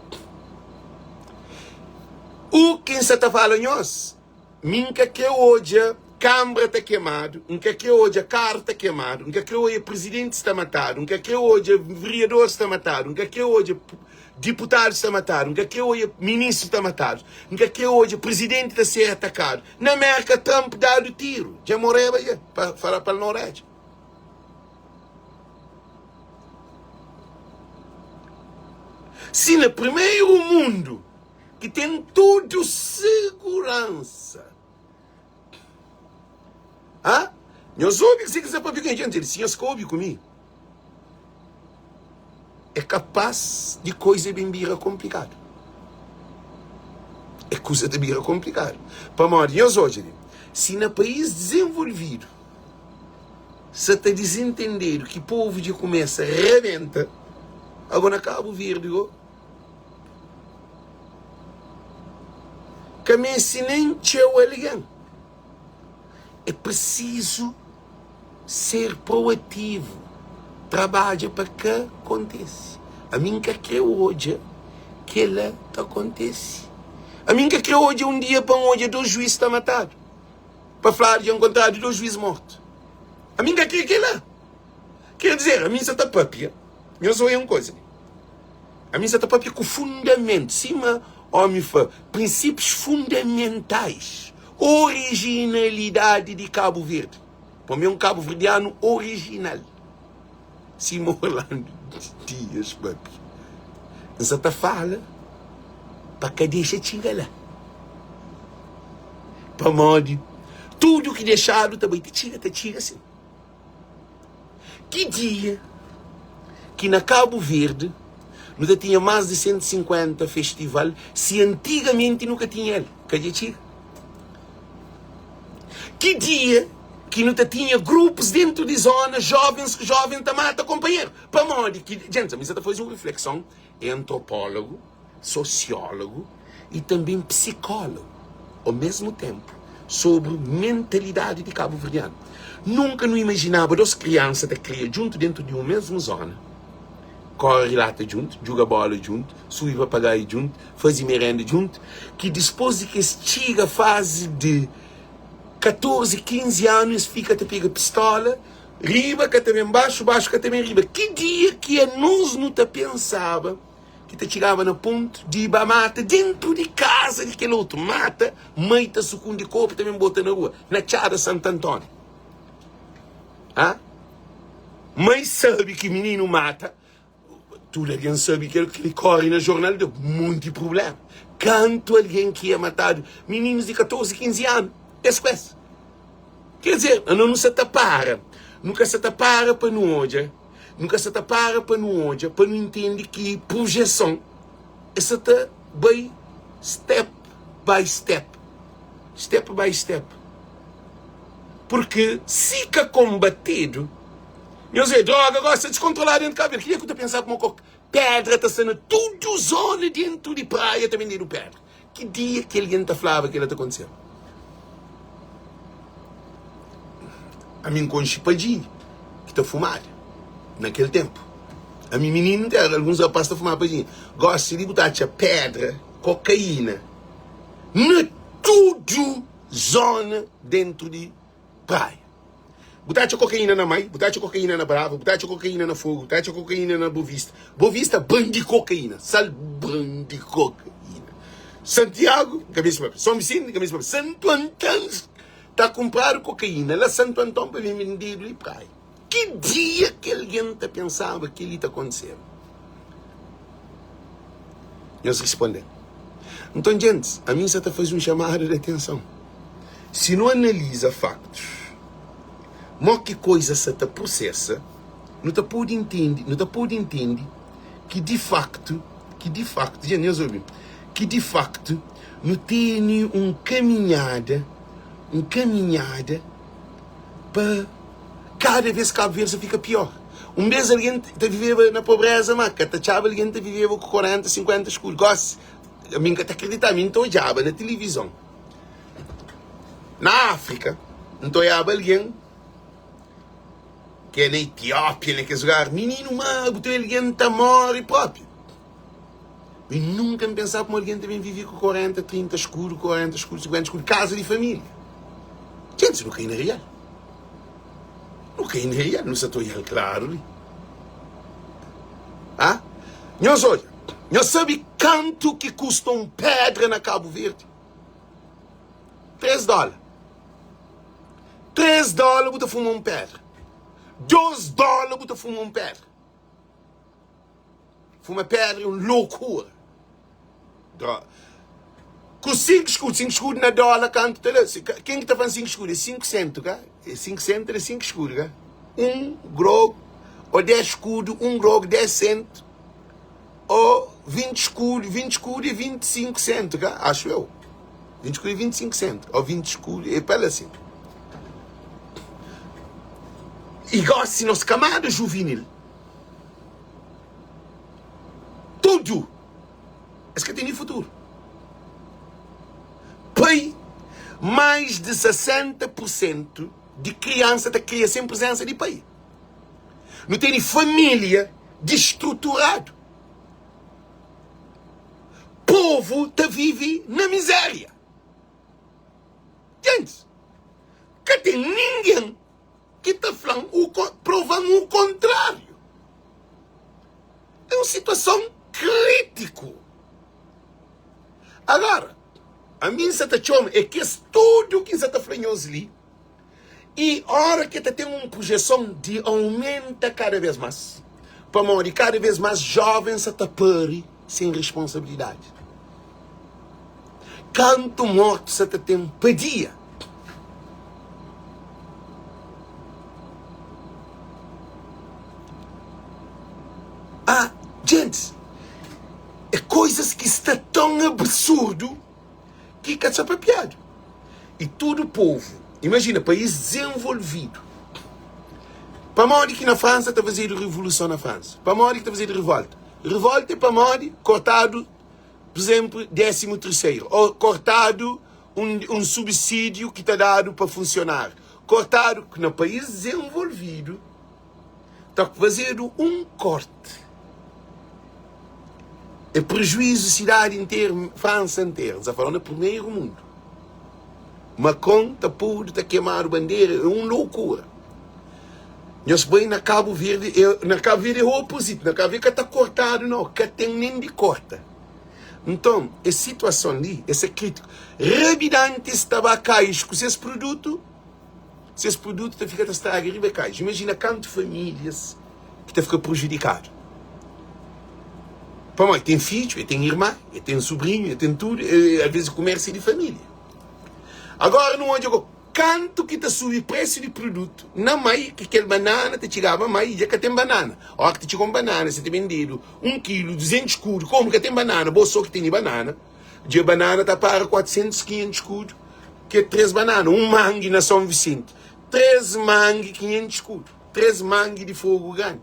o que se está falando nós? Minha que hoje a Câmara está queimado, minha que hoje a carta está queimado, minha que hoje o presidente está matado, minha que hoje o vereador está matado, minha que hoje o deputado está matado, minha que hoje o ministro está matado, minha que hoje o presidente está sendo atacado. Na América, Trump dado tiro, já morreu aí, para o Nordeste. Se no primeiro mundo, que tem tudo segurança, eu soube que se quiser para ficar gente, se escoube comigo, é capaz de coisa bem bira complicada. É coisa de bira complicada. Para morrer hoje, se no país desenvolvido, se está desentendendo que o povo de começa rebenta, agora Cabo Verde, que me ensinei alguém. É preciso ser proativo. Trabalha para que aconteça. A mim que quer hoje que ela acontece. A mim que quer hoje um dia para hoje 2 juízes estão matados. Para falar de encontrar 2 juízes mortos. A mim que quer que ela. Quer dizer, a mim se está papia. Eu sou uma coisa. A mim se está papia com fundamento. Cima, homem, princípios fundamentais. Originalidade de Cabo Verde. Para mim é um cabo verdeano original. Simão Orlando Dias, papi. Você está fala para que deixa chegar lá. Para modo, tudo que deixaram também te tira assim. Que dia que na Cabo Verde nunca tinha mais de 150 festival, se antigamente nunca tinha ele. Cadê tira? Que dia que não tinha grupos dentro de zonas jovens que jovem mata companheiro. Para modo que, gente, a mim está fazendo uma reflexão, é antropólogo, sociólogo e também psicólogo, ao mesmo tempo, sobre mentalidade de Cabo Verdeano. Nunca não imaginava 2 crianças que criam junto dentro de uma mesma zona, corre lata junto, joga bola junto, sube papagaio junto, faz merenda junto, que depois de que chega a fase de 14, 15 anos, fica a pegar pistola, riba que também baixo, baixo que também riba. Que dia que a nós não te pensava que te chegava no ponto de ir para mata dentro de casa de aquele outro mata, meita sucum de corpo também bota na rua, na Chada Santo Antônio. Ah? Mas sabe que menino mata, tudo alguém sabe que ele corre na jornal de muito problema. Canto alguém que é matado, meninos de 14, 15 anos, esquece. Quer dizer, não se tapara, nunca se tapara para não olhar, nunca se tapara para não olhar, para não entender que projeção, essa está by step by step, step by step. Porque se que combatido, eu sei, droga gosta de descontrolar dentro de cabelo. Queria que eu pensava como pedra está sendo tudo zona dentro de praia também dentro de pedra. Que dia que alguém está falava que ela está acontecendo? A mim com chipadinho, que está fumado, naquele tempo. A mim menino, alguns rapazes estão fumando padinho. Gosta de botar pedra, cocaína, na tudo zona dentro de praia. Botar cocaína na Mai, botar cocaína na Brava, botar cocaína na Fogo, botar cocaína na Bovista. Bovista, ban de cocaína. Sal, ban de cocaína. Santiago, cabeça para São Vicente, cabeça para Santo Antônio, está a comprar cocaína. Lá Santo Antônio para vender e praia. Que dia que alguém pensava que ele está acontecendo? Eles respondem. Então, gente, a mim só está fazendo um chamado de atenção. Se não analisa factos, mas que coisa se te processa, não te pode entender, que de facto, gente, que de facto, não tem uma caminhada para cada vez que Cabo Verde fica pior. Um mês alguém vivia na pobreza, mas alguém vivia com 40, 50 escuros. Gosto, a mim que acreditar, a mim estou olhava na televisão. Na África, não estou olhava alguém que é na Etiópia, naquele lugar, menino mago, tem alguém que morre próprio. E nunca me pensava como alguém também vivia com 40, 30 escuros, 40 escuros, 50 escuros, casa de família. Gente, não cai na real. Não cai na real, não se estou olhando claro. Ah? Nós olha, nós sabe quanto que custa uma pedra na Cabo Verde? $3. $3 para fumar uma pedra. $2 para fumar uma pedra. Fumar pedra é uma loucura. Com 5 escudos na dólar, quanto? Quem que está falando 5 escudos? É 5 centos, cara? 5 centos é 5 escudos, cara? Um grog, ou 10 escudos, um grog, 10 centos, ou 20 escudos e 25 centos, cara? Acho eu. 20 escudos e 25 centos, ou 20 escudos, é para assim. Igual se nossa camada juvenil. Tudo. É que tem futuro. Pai, mais de 60% de criança está criando sem presença de pai. Não tem família destruturado. Povo está vive na miséria. Gente, que tem ninguém que está falando, provando o contrário. É uma situação crítica. Agora, a minha situação é que tudo que está falando ali, e a hora que tem uma projeção de aumenta cada vez mais, para morrer cada vez mais jovens a tapar sem responsabilidade. Quanto morto você tem por dia? Ah, gente, é coisas que está tão absurdo que fica desapropriado. E todo o povo, imagina, país desenvolvido, para morrer que na França está fazendo revolução na França, para morrer que está fazendo revolta. Revolta é para morrer cortado, por exemplo, 13º, ou cortado um subsídio que está dado para funcionar. Cortado que no país desenvolvido está fazendo um corte. É prejuízo a cidade inteira, França inteira. Está falando do primeiro mundo. Macron está puro, está queimando bandeira. É uma loucura. Nós bem na Cabo Verde é o oposto. Na Cabo Verde que está cortado, não. Que tem nem de corta. Então, essa situação ali, esse crítico, rapidamente estava a cair com esses produtos fica a estragar e vai cair. Imagina quantas famílias que ficam prejudicadas. Para mim, tem filho, tem irmã, tem sobrinho, tem tudo, às vezes comércio de família. Agora, não onde eu quanto que está subindo o preço de produto, na mai que aquele banana te chegava mais, já que tem banana. Ó, que te chegou banana, você tem vendido 1 quilo, 200 escudos, como que tem banana, bolso que tem banana, de banana está para 400, 500 escudos, que é 3 bananas, um mangue na São Vicente, 3 mangue, 500 escudos, 3 mangue de fogo grande,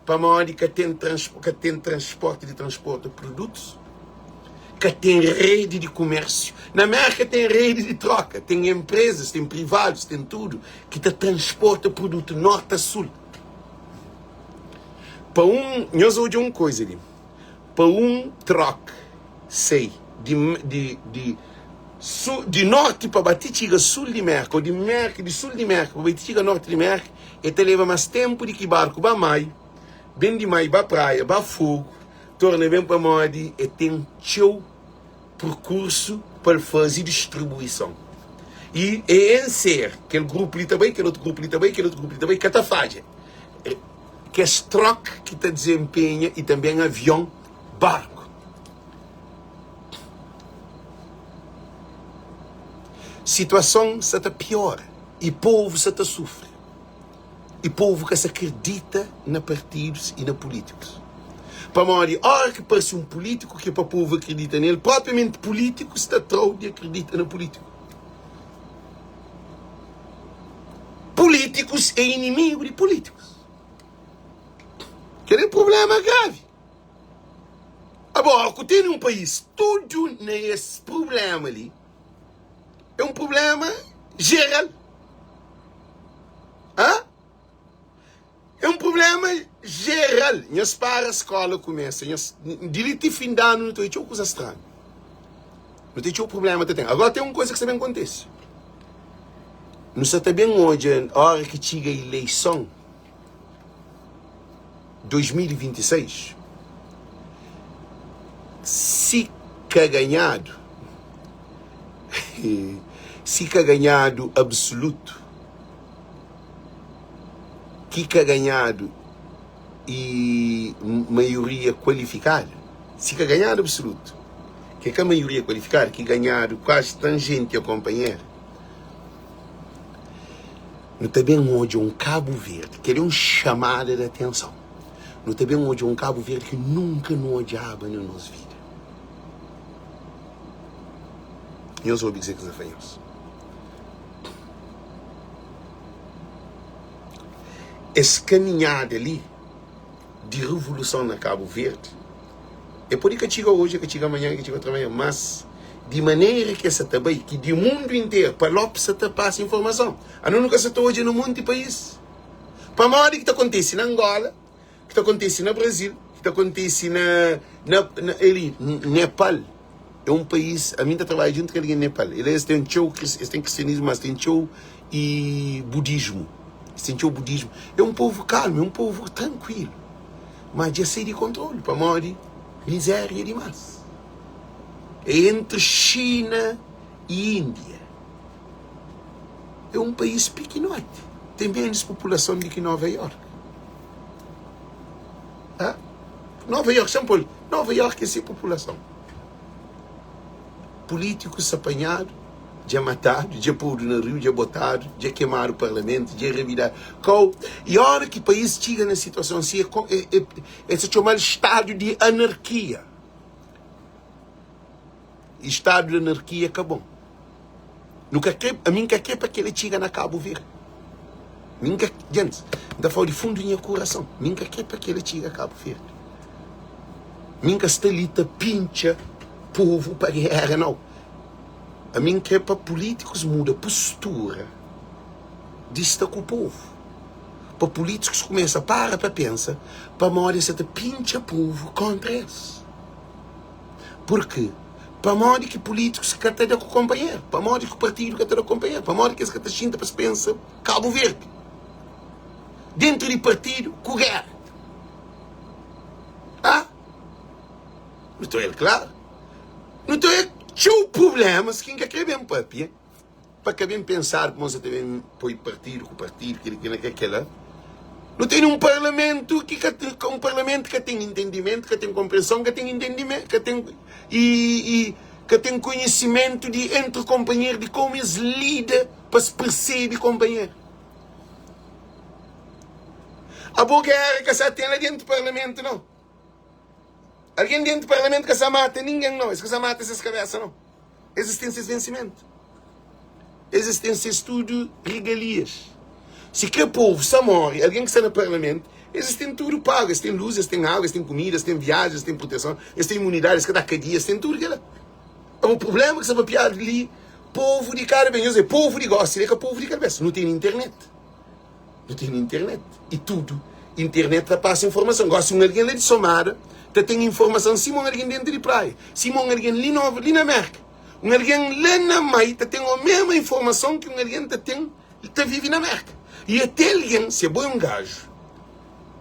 para modo que tem transporte de produtos, que tem rede de comércio. Na América tem rede de troca, tem empresas, tem privados, tem tudo, que transporta produto norte a sul. Para nós hoje uma coisa ali, para troca, sei, de norte para Batitiga, sul de América, ou de América, de sul de América, para Batitiga, norte de América, e te leva mais tempo de que barco para mai, bem de mai para praia, para fogo, torna bem para moda, e tem show percurso para fazer distribuição. E em ser, aquele grupo ali também, aquele outro grupo ali também, aquele outro grupo ali também, que está fazendo. Que é troca que está desempenha e também avião, barco. Situação se está pior. E povo se está sofre. E povo que se acredita na partidos e na políticos. Para morrer, hora que parece um político que para o povo acredita nele, propriamente político está trau de acredita no político. Políticos é inimigo de políticos. Que é um problema grave. Agora, que tem um país, tudo nesse problema ali, é um problema geral. Hã? É um problema geral. Nós para a escola começa. Direito de fim de ano não tem coisa estranha. Não tem problema. Agora tem uma coisa que também acontece. Não sei também hoje, a hora que chega a eleição 2026, se que ganhado absoluto, que ganhado e maioria qualificada, se que ganhado absoluto, que a maioria qualificada, que ganhado quase tangente a acompanhar, não tem bem hoje um Cabo Verde, que é um chamado de atenção, não tem bem hoje um Cabo Verde que nunca nos odiava na nossa vida. E eu sou o dizer que não faz. Essa caminhada ali de revolução na Cabo Verde é por isso que chega hoje, que chega amanhã, que chega outra manhã, mas de maneira que essa também, que do mundo inteiro, para lá você passa informação. A nunca se está hoje no mundo de país. Para a maioria que está acontecendo na Angola, que está acontecendo no Brasil, que está acontecendo ali, Nepal. É um país, a mim está trabalhando junto com ele em Nepal. Eles têm cristianismo, mas tem show e budismo. Sentiu o budismo. É um povo calmo, é um povo tranquilo. Mas já sei de controle, para morrer miséria demais. É entre China e Índia. É um país pequenote. Tem menos população do que Nova York. Ah? Nova York, São Paulo. Nova York é sem população. Políticos apanhados, já matado, já pôr no rio, já botado, já queimar o parlamento, já revirar. E a hora que o país chega na situação assim, é chamado estado de anarquia. Estado de anarquia acabou. A mim que é para que ele chega na Cabo Verde. Gente, ainda falo de fundo do meu coração. A mim que é para que ele chega a Cabo Verde. A mim que está ali, pincha povo para guerra, não. A mim que é para políticos muda postura de estar com o povo. Para políticos começa para pensar, para modo de pincha povo contra eles. Por quê? Para modo que políticos que até de acompanhar, para modo que o partido que até de acompanhar, para modo que eles que até para se pensar Cabo Verde. dentro do partido com guerra. Ah? Não estou ele claro. Não estou ele. Tinha problemas que ainda quer bem papi. Para que bem pensar como você também põe partido com partido, aquela. Não tem um parlamento que tem entendimento, que tem compreensão, que tem entendimento, que tem conhecimento de entre companheiros, de como eles lidam para se perceber companheiro. A boa guerra que você tem lá dentro do parlamento, não. Alguém dentro do parlamento que você mata, ninguém não. Esse que você mata essas cabeças, não. Existem esses vencimentos. Existem esses tudo regalias. Se que o povo se morre, alguém que está no parlamento, eles têm tudo pago. Eles têm luz, eles têm água, eles têm comida, eles têm viagens, eles têm proteção, eles têm imunidade, eles têm cadeia, eles têm tudo. O problema é que você vai piar ali, povo de cara bem, eu sei, povo de gosto, é que o povo de cabeça. Não tem internet. Não tem internet. E tudo. Internet passa informação. Gosta de alguém lá de Somara, tem informação. Se alguém dentro de praia, se alguém ali na América, alguém lá na Maita tem a mesma informação que alguém tem vive na América. E até alguém, se é bom gajo,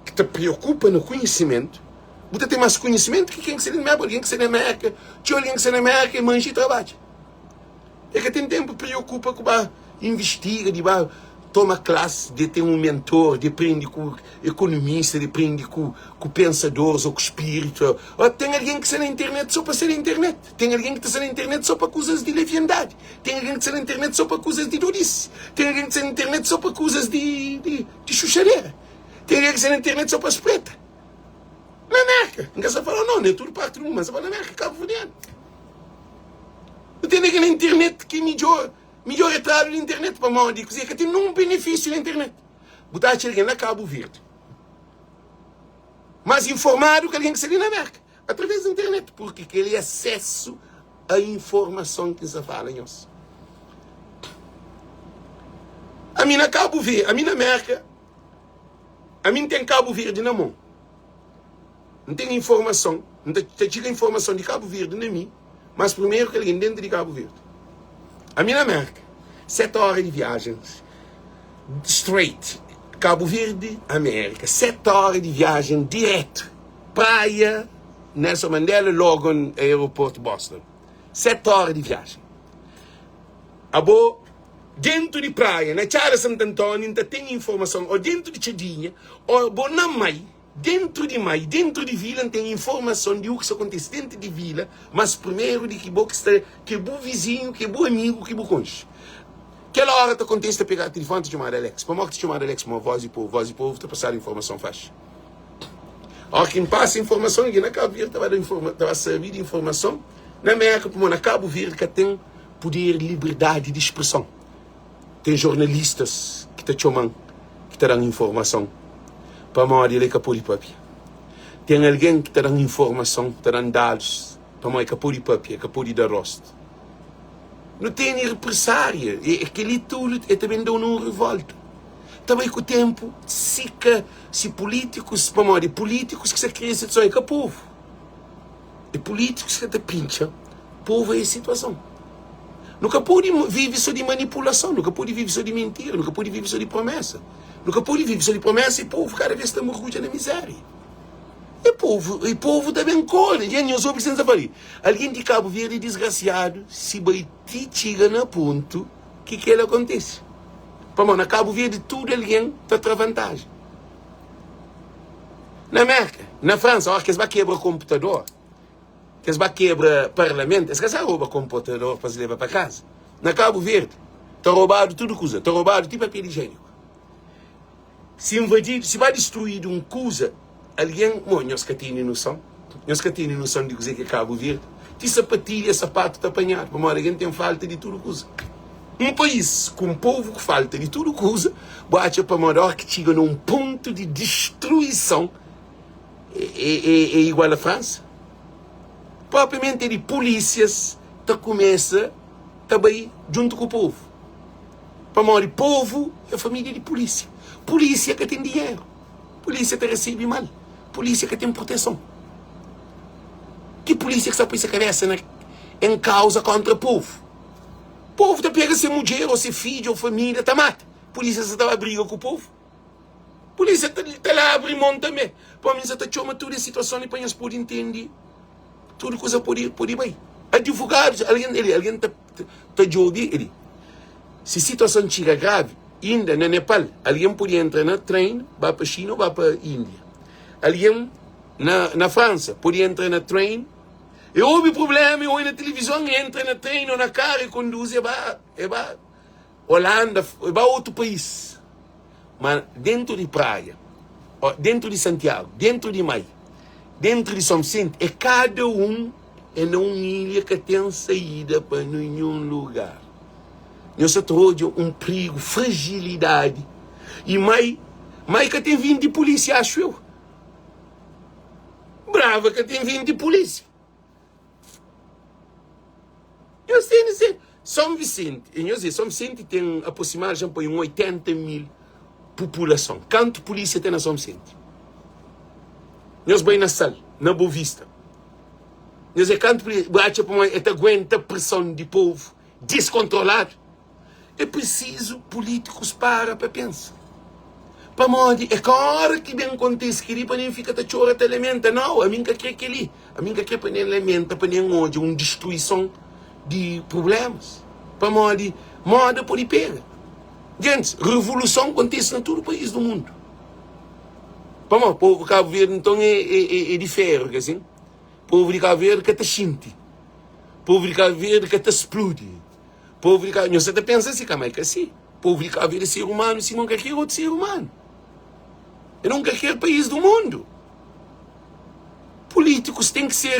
que te preocupa no conhecimento, você tem mais conhecimento que quem que seja na América, alguém que seja na América, tinha alguém que seja na América e mancha e trabalha. É que tem tempo preocupa com investiga, de toma classe, de ter um mentor, de aprende com economista, de aprende com pensadores ou com espírito. Ou tem alguém que está na internet só para ser na internet. Tem alguém que está na internet só para coisas de leviandade. Tem alguém que está na internet só para coisas de dorice. Tem alguém que está na internet só para coisas de chuchareira. Tem alguém que está na internet só para espreta. Na América. Ninguém só fala, não é tudo parte do mundo, mas na América, Cabo Verdeano. Não tem ninguém na internet que é melhor entrada na internet para mal de cozinha, que tem um benefício na internet. Botar alguém na Cabo Verde. Mais informado que alguém que seria na América. Através da internet. Porque ele acesso à informação que se fala em nós. A mim na Cabo Verde, a mim na América, a mim tem Cabo Verde na mão. Não tem informação. Não tem informação de Cabo Verde na mim. Mas primeiro que alguém dentro de Cabo Verde. A mim na América, 7 horas de viagens, straight, Cabo Verde, América, 7 horas de viagem direto, praia, Nelson Mandela, logo no aeroporto de Boston, 7 horas de viagem. Dentro de praia, na Chara Santo Antônio, ainda tem informação, ou dentro de Chadinha, ou na Mai, dentro de vila tem informação de o que acontece dentro de vila, mas primeiro de que é bom vizinho, que é bom amigo, que é bom cônjuge. Aquela hora tu acontece pegar o telefone de chamar Alex. Para morte de chamar Alex, uma voz e povo, tu passar a informação faz. A hora quem passa a informação, ninguém na Cabo Verde estava servindo de informação, na América, como na Cabo Verde, que tem poder, liberdade de expressão. Tem jornalistas que te chamam, que te dão informação. Para morrer ele é capô de papi. Tem alguém que te dá informação, te dá dados, para morrer capô de papi, capô de dar rosto. Não tem represária. Aquele tudo é também dá uma revolta. Também com o tempo, se políticos, para morrer políticos que se criam situação é que o povo. E políticos que te pincham, o povo é a situação. Nunca pode viver só de manipulação, nunca pode viver só de mentira, nunca pode viver só de promessa. Nunca pode viver só de promessa e o povo cada vez está mergulhando na miséria. E o povo também corre. E nós precisamos fazer. Alguém de Cabo Verde desgraciado, se vai te chegar no ponto, o que ele acontece? Para na Cabo Verde, tudo alguém está a vantagem. Na América, na França, a hora que eles vão quebrar o computador, que eles vão quebrar o parlamento, eles vão roubar o computador para se levar para casa. Na Cabo Verde, está roubado tudo coisa, está roubado tipo papel higiênico. Se invadir, se vai destruir uma coisa, alguém, nós que temos noção de dizer que é Cabo Verde, de sapatilha, sapato de apanhar, porque alguém tem falta de tudo coisa. Um país com um povo que falta de tudo coisa, bate para maior que chega num ponto de destruição, é igual à França. Propriamente de polícias, começa também junto com o povo. Para morrer povo é família de polícia. Polícia que tem dinheiro. Polícia que recebe mal. Polícia que tem proteção. Que polícia que só põe a cabeça em causa contra o povo? O povo te pega se mulher, ou se filho, ou família, te mata. Polícia se estava a briga com o povo. Polícia está lá a abrir mão também. Para mim, está chama toda a situação e para nós poder entender. Tudo coisa pode bem. Advogados, alguém está de ouvir ele. Se a situação chega grave, ainda na Nepal, alguém podia entrar na trem, vai para a China ou vai para a Índia. Alguém na França podia entrar na trem, e houve problema, ou na televisão, entra na trem ou na carro e conduz, e vai Holanda, vai a outro país. Mas dentro de praia, dentro de Santiago, dentro de Maio, dentro de São Vicente, é cada um é numa ilha que tem saída para nenhum lugar. Nós trouxe um perigo, fragilidade. E mais que tem vindo de polícia, acho eu. Brava que tem vindo de polícia. Eu sei, São Vicente, São Vicente tem aproximadamente para 80 mil população. Quanto polícia tem na São Vicente? Nós bem na sala, na Boa Vista. Nós quanto polícia, aguenta a pressão de povo descontrolado. É preciso políticos para pensar. Para morrer, é claro que bem acontece que ele para nem fica a chorar até elementa. Não, a mim que quer que ele, a mim que quer para nem elementa, para nem hoje, uma destruição de problemas. Para morrer, moda por pega. Gente, revolução acontece em todo o país do mundo. Para morrer, o povo Cabo Verde então é de ferro, assim. O povo de Cabo Verde que te sente. O povo de Cabo Verde que te explode. O povo de Cabo Verde, você pensa assim, como é que assim? O povo de Cabo Verde é ser humano, se não quer outro ser humano. Eu não quero país do mundo. Políticos têm que ser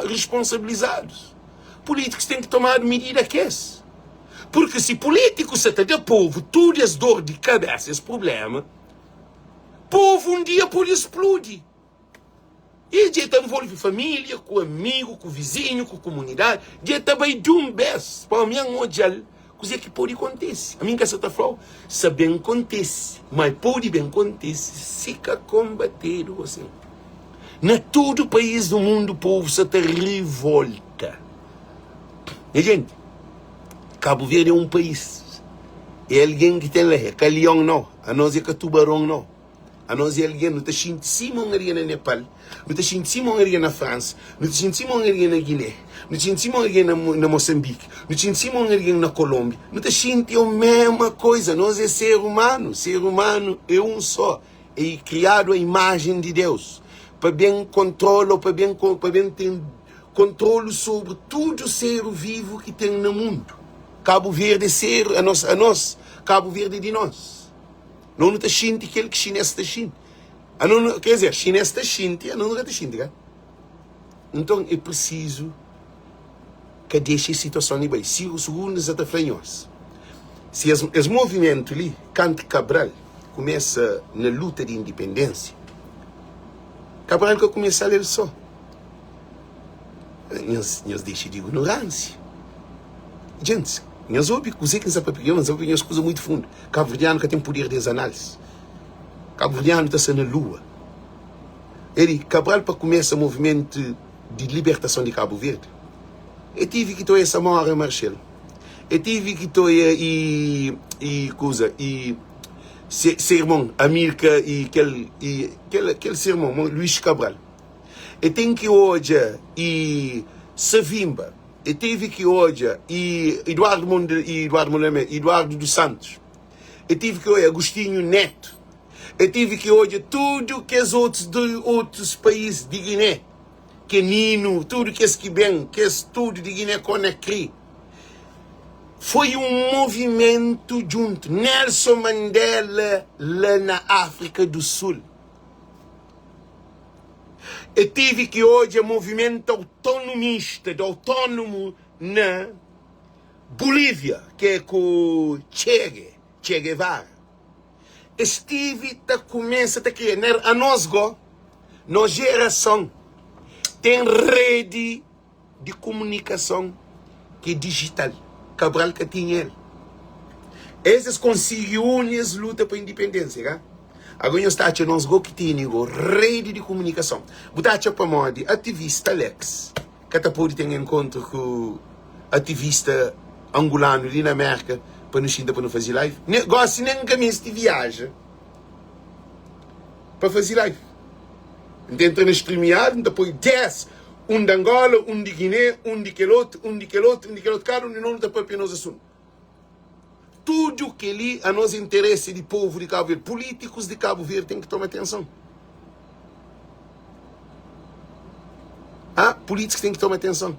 responsabilizados. Políticos têm que tomar medida que é. Porque se políticos se tem de povo, tudo as dor de cabeça, esse problema, povo um dia pode explodir. E dia envolve família, com amigo, com vizinho, com comunidade. Dia também de um beijo. Para mim, coisa que pode acontecer. A minha casa está falando, se bem acontece, mas pode bem acontecer, se que combater assim. Na todo o país do mundo, o povo se te revolta. E gente, Cabo Verde é um país. É alguém que tem lá, que é leão não, a nós é que tubarão não. A nós é alguém, não está sentindo cima na Nepal, não está sentindo cima na França, não está sentindo cima na Guiné, não está sentindo cima na Moçambique, não está sentindo cima na Colômbia, não está sentindo a mesma coisa. Nós é ser humano é um só, é criado a imagem de Deus, para bem controle, para bem ter controle sobre todo ser vivo que tem no mundo. Cabo Verde é ser a nós, Cabo Verde é de nós. Não está sentindo aquele que chinês está sentindo. Quer dizer, chinês está sentindo, não está sentindo. Então é preciso que deixe a situação bem. Se os segundos até fanhos, se esse movimento ali, Cante Cabral, começa na luta de independência, Cabral que começa a ler só. Nós deixamos de ignorância. Gente, nós ouvimos que você sabe porque nós ouvimos coisas muito fundas. Cabo Verdeano que tem poder de análises. Cabo Verdeano está sendo na lua. Ele, Cabral, para começar o movimento de libertação de Cabo Verde, eu tive que ter essa Samora Machel. Eu tive que ter sermão, Amílcar e aquele sermão, Luís Cabral. Eu tenho que hoje Savimba. Eu tive que hoje Eduardo dos Santos. Eu tive que hoje Agostinho Neto. Eu tive que hoje tudo que os outros países de Guiné, que Nino, tudo que que bem, que tudo de Guiné Conakry. Foi um movimento junto. Nelson Mandela lá na África do Sul. Eu tive que hoje o movimento autonomista, autônomo na Bolívia, que é com Che Guevara. Estive a começar a criar, a nossa geração, tem rede de comunicação que é digital. Cabral que tinha ele. Esses conseguiram luta para a independência, tá? Agora nós estamos nós que temos rede de comunicação. Botacha para moda ativista Alex, que pode ter encontro com ativista angolano ali na América para nos fazer live. Gosto nem caminho de viagem. para fazer live. Entra na StreamYard, depois 10, um de Angola, um de Guiné, um de aquele outro, cada um de nós depois para nós assuntos. Tudo que ali a nós interesse de povo de Cabo Verde, políticos de Cabo Verde tem que tomar atenção. Políticos têm que tomar atenção.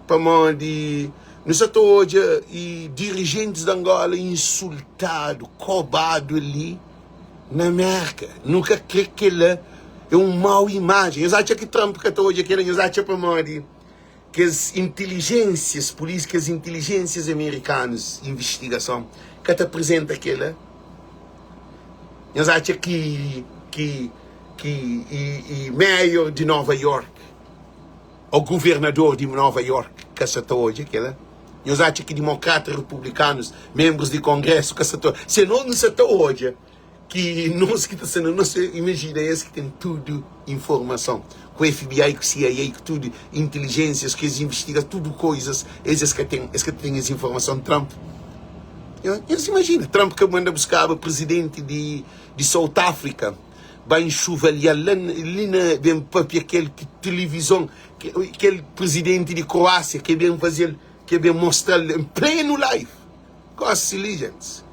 Para onde nós hoje e dirigentes de Angola insultados, cobrados ali na América. Nunca crê que ele é uma má imagem. Eu acho que Trump que está hoje aqui, eu acho para onde que as inteligências políticas, as inteligências americanas, investigação, que te apresenta aquela, eu acho que mayor de Nova York, o governador de Nova York, que está hoje aquela, eu acho que democratas, republicanos, membros de congresso, que está se não está hoje, que nós que está sendo, não se imagina esse que tem tudo informação. Com o FBI, com o CIA, com tudo, inteligências, que eles investigam, tudo coisas, esses que têm essa informação. Trump, se imagina, Trump que manda buscar o presidente de South Africa, vai enxovalhar ali vem para aquele televisão, aquele presidente de Croácia, que vem fazer, que vem mostrar em pleno live. Gosta de legends.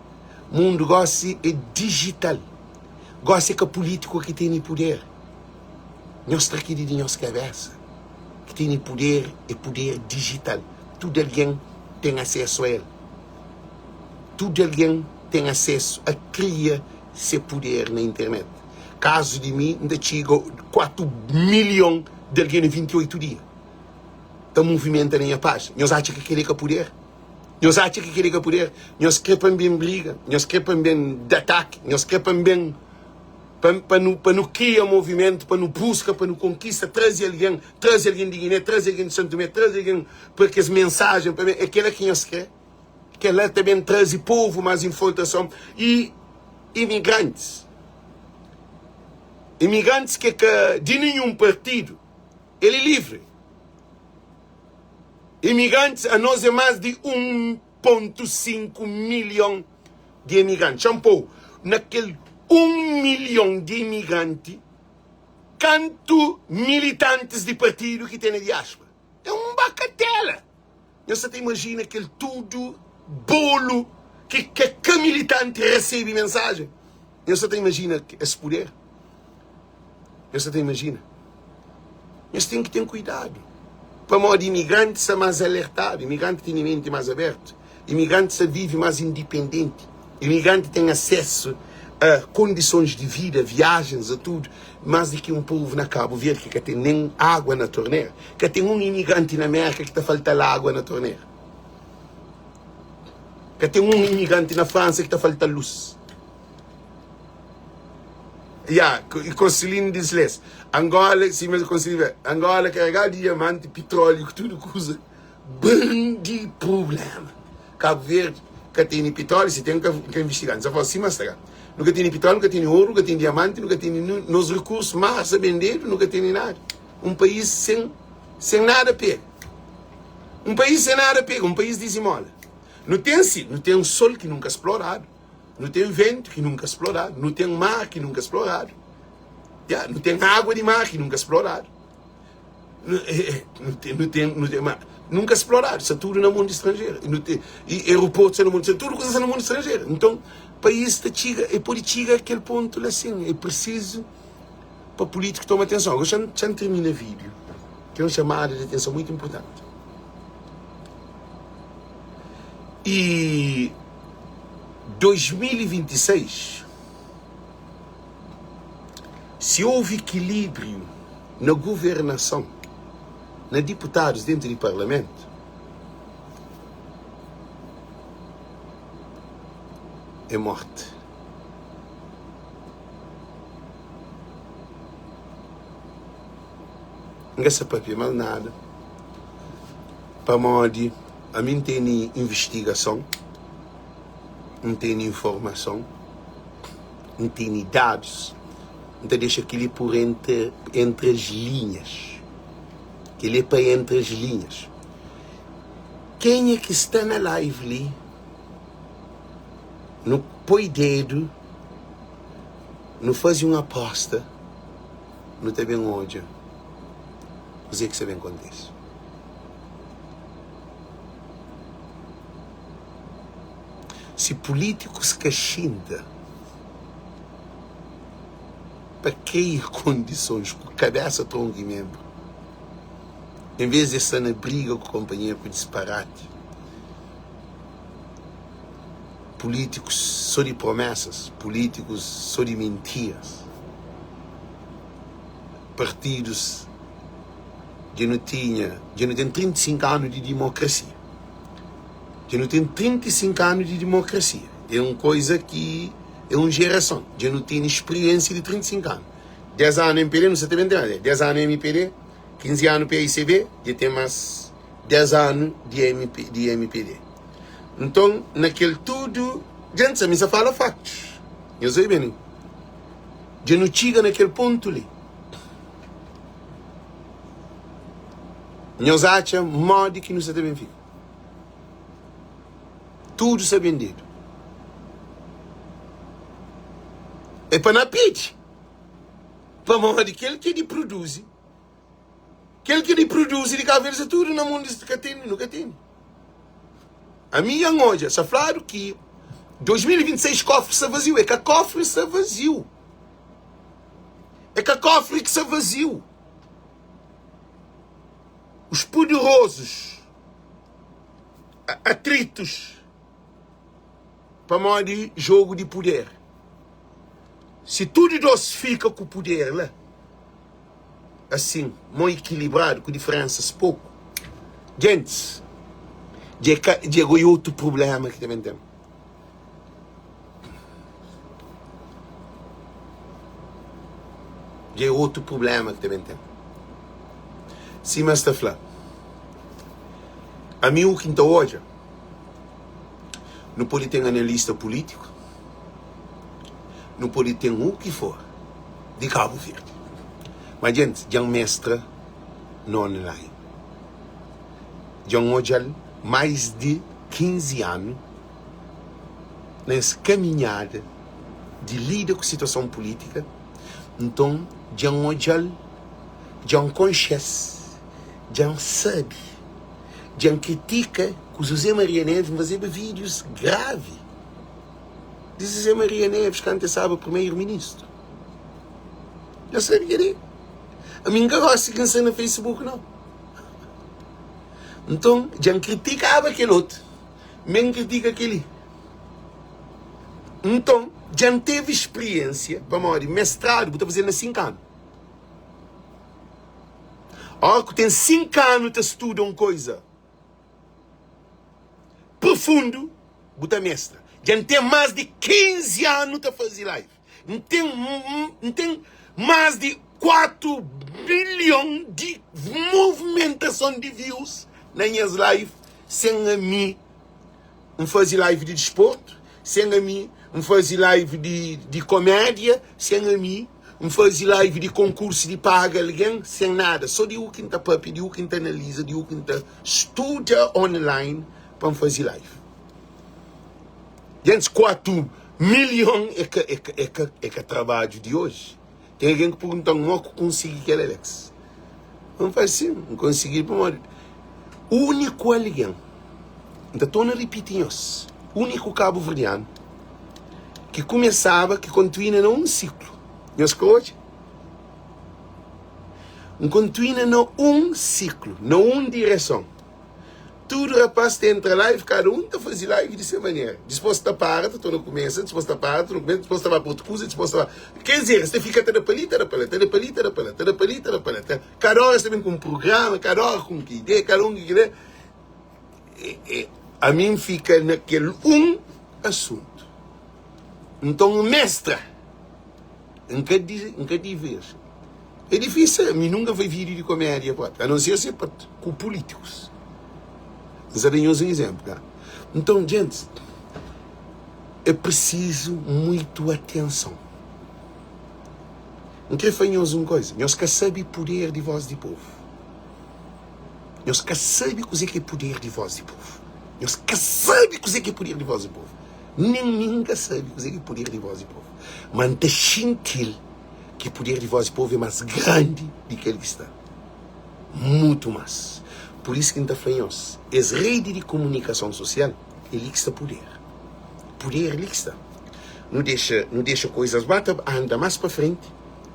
Mundo gosta é digital. Gosta que o político que tem poder. Nós está aqui de nossa cabeça. Que tem poder é poder digital. Tudo alguém tem acesso a ele. Tudo alguém tem acesso a criar seu poder na internet. Caso de mim, ainda chega 4 milhões de alguém em 28 dias. Então movimenta nem a paz. Nós achamos que querer poder. Nós achamos que querer poder. Nós queremos bem briga. Nós queremos bem de ataque. Nós queremos bem para não criar movimento, para não busca, para não conquista, trazer alguém de Guiné, trazer alguém de Santo Tomé, trazer alguém, porque as mensagens, é aquela que nós queremos. Que ela também traz povo, mais informação. E imigrantes. Imigrantes que de nenhum partido, ele é livre. Imigrantes, a nós é mais de 1,5 milhão de imigrantes. Shampoo, naquele 1 milhão de imigrantes, quanto militantes de partido que tem na diáspora? É uma bacatela. Você te imagina aquele tudo bolo que militante recebe mensagem. Você te imagina esse poder? Você te imagina? Mas tem que ter cuidado. Para modo imigrante ser mais alertado, imigrante tem mente mais aberto, imigrante se vive mais independente, imigrante tem acesso a condições de vida, viagens, a tudo, mais do que um povo na Cabo Verde que tem nem água na torneira, que tem um imigrante na América que está faltando água na torneira, que tem um imigrante na França que está faltando luz. E Conselhinho diz-lhes, Angola, se mesmo Conselhinho, Angola carregar diamante, petróleo, tudo coisa, bem de problema. Cabo Verde, que tem petróleo, se tem que investigar, só fala assim, mas está. Nunca tem petróleo, nunca tem ouro, nunca tem diamante, nunca tem nos recursos mais a vender, nunca tem nada. Um país sem nada pega. Um país sem nada pega, um país desenmola. Não tem sol que nunca é explorado. Não tem vento que nunca é explorado. Não tem mar que nunca é explorado. Não tem água de mar que nunca é explorado. Não tem mar. Nunca é explorado. Isso é tudo no mundo estrangeiro. E aeroportos no mundo estrangeiro. Tudo coisa no mundo estrangeiro. Então, o país é por chegar àquele ponto assim. É preciso para o político tomar atenção. Agora já não termina o vídeo. Que é uma chamada de atenção muito importante. E 2026, se houve equilíbrio na governação, na deputados dentro do parlamento, é morte. Não se pode mal nada. Para onde a mim tem investigação, não tem informação, não tem dados, então deixa aquilo por entre as linhas. Aquilo é para entre as linhas. Quem é que está na live ali? Não põe dedo não faz uma aposta, não tem bem ódio. O que você bem acontece? Se políticos cachinda, para que condições, com cabeça, tronco e membro, em vez de estar na briga com o companheiro com disparate, políticos só de promessas, políticos só de mentiras, partidos já não tem 35 anos de democracia. Já não tem 35 anos de democracia. É uma coisa que é uma geração. Já não tem experiência de 35 anos. 10 anos MPD, não sei se tem 10 anos MPD, 15 anos PICB, já tem mais 10 anos de MPD. Então, naquele tudo, gente, a mim só fala factos. Eu sei bem. Já não chega naquele ponto ali. Nós achamos modo que não se deve ficar. Tudo se vendido. É para não pedir. Para modo que ele que produz. Aquele que produz de cabeça tudo no mundo nunca tem. A minha hoje, só falaram que 2026 cofre se vazio. É que a cofre se vazio. É que a cofre que se vazio. Os poderosos, atritos, para modo de jogo de poder. Se tudo dosifica com o poder, né? Assim, muito equilibrado, com diferenças pouco. Gente, chegou outro problema que também tem. Já é outro problema que também tem. Sim, mas está falando. A mim, o que então hoje, não pode ter analista político, não pode ter o que for de Cabo Verde. Mas, gente, já é um mestre no online. Já hoje, mais de 15 anos, nessa caminhada de lidar com a situação política. Então, já hoje, já conhece, já sabe, já critica que o José Maria Neves fazia vídeos graves. Diz José Maria Neves que antes sabe o primeiro-ministro. Já sabia dele. A mim não gosta de canção no Facebook, não. Então, já criticava aquele outro. Nem critica aquele. Então, já teve experiência, para morrer, mestrado, vou fazer nas 5 anos. Ó, que tem 5 anos que estuda uma coisa profundo, bota mestra. Já tem mais de 15 anos que fazer live. Não tem mais de 4 bilhões de movimentação de views nas minhas lives, sem a mim fazer live de desporto, sem a mim fazer live de comédia, sem a mim fazer live de concurso de paga alguém, sem nada. Só de o que está papi, de o que está analisa, de o que está estuda online para fazer live. Gente, 4 milhões é que trabalho de hoje. Tem alguém que pergunta como conseguir aquele Alex. Não faz assim, não consegui para morrer. O único alguém, então estou a repetir isso, o único cabo-verdiano que começava, que continua num ciclo. Não escute? Continua num ciclo, numa direção. Tudo rapaz tem entra live, cada um está fazendo live dessa maneira. Disposto a parar, estou no começo, disposto a parar, estou no começo, disposto a parar para outra coisa, disposto a parar. Quer dizer, você fica toda palita. Cada hora você vem com um programa, cada hora com que ideia, cada um que ideia. A mim fica naquele assunto. Então, mestra, em cada vez. É difícil, a mim nunca foi vídeo de comédia, a não ser com políticos. Mas eu um exemplo, cara. Então, gente, é preciso muito atenção. Não quero fazer uma coisa. Nós que sabemos o poder de voz de povo. Nós que sabemos o que é poder de voz de povo. Nós que sabemos o que é poder de voz de povo. Ninguém sabe o que é o poder de voz e povo. Mas está gentil que o poder de voz e povo é mais grande do que ele que está. Muito mais. Por isso que está falando, as redes de comunicação social, ele que está poder. Poder ele que está. Não deixa coisas bater, anda mais para frente.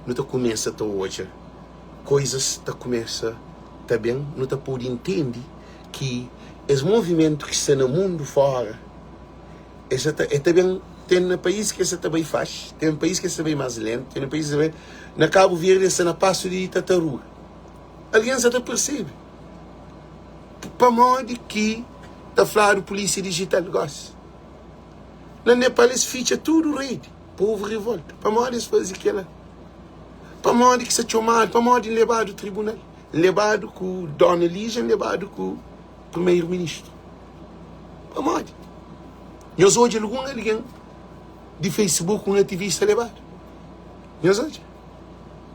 Não te começa a hoje. Coisas te começa também, não te pode entender que os movimentos que estão no mundo fora, é também, tem um país que essa também faz, tem um país que essa também mais lento, tem um país que também, na Cabo Verde, essa na passo de tartaruga. Alguém já te percebe. Para modo que está falando polícia digital gosta. Na Nepal eles ficham tudo rede, povo revolta. Para modo eles fazem aquela. Para modo que se chamado, para modo de levar do tribunal, levado com Dona Lígia, levado com o primeiro-ministro. Para modo. Eu hoje alguém de Facebook, um ativista levado. Eu hoje.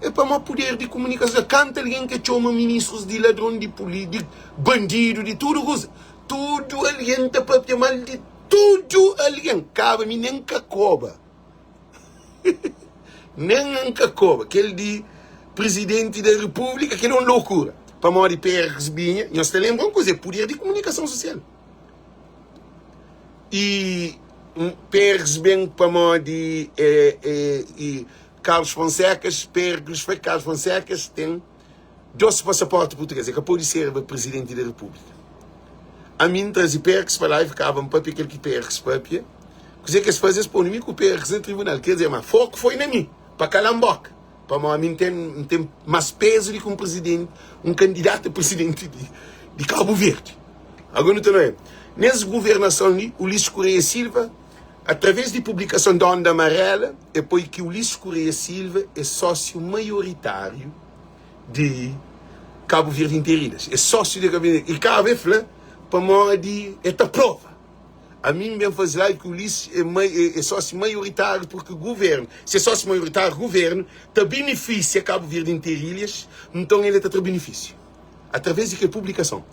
É para o poder de comunicação. Canta alguém que chama ministros de ladrão, de polícia, de bandido, de tudo coisa. Tudo alguém está para ter mal de tudo alguém. Cabe-me nem cacoba. Nem cacoba. Aquele de presidente da república, que é uma loucura. Para morrer de Pérez Binha, nós te lembramos coisa, é poder de comunicação social. E Pérez bem para morrer de Carlos Fonseca, Carlos Fonseca tem 2 passaportes portugueses, que pode ser o presidente da república. A mim trazia Pérez para lá e ficava um papel que Pérez papel. Quer que se fazia por mim com o Pérez no tribunal, quer dizer, mas foco foi na mim, para calar a boca. Para mim tem mais peso do que um presidente, um candidato a presidente de Cabo Verde. Agora não é. Nessa governação ali, Ulisses Correia Silva, através de publicação da Onda Amarela, é porque que Ulisses Correia Silva é sócio maioritário de Cabo Verde Interidas. É sócio de Cabo Verde. E cada vez para morrer de esta prova. A mim mesmo faz lá que o Ulisses é sócio maioritário porque o governo, se é sócio maioritário, o governo te beneficia Cabo Verde Interilhas, então ele está a ter benefício. Através de que publicação.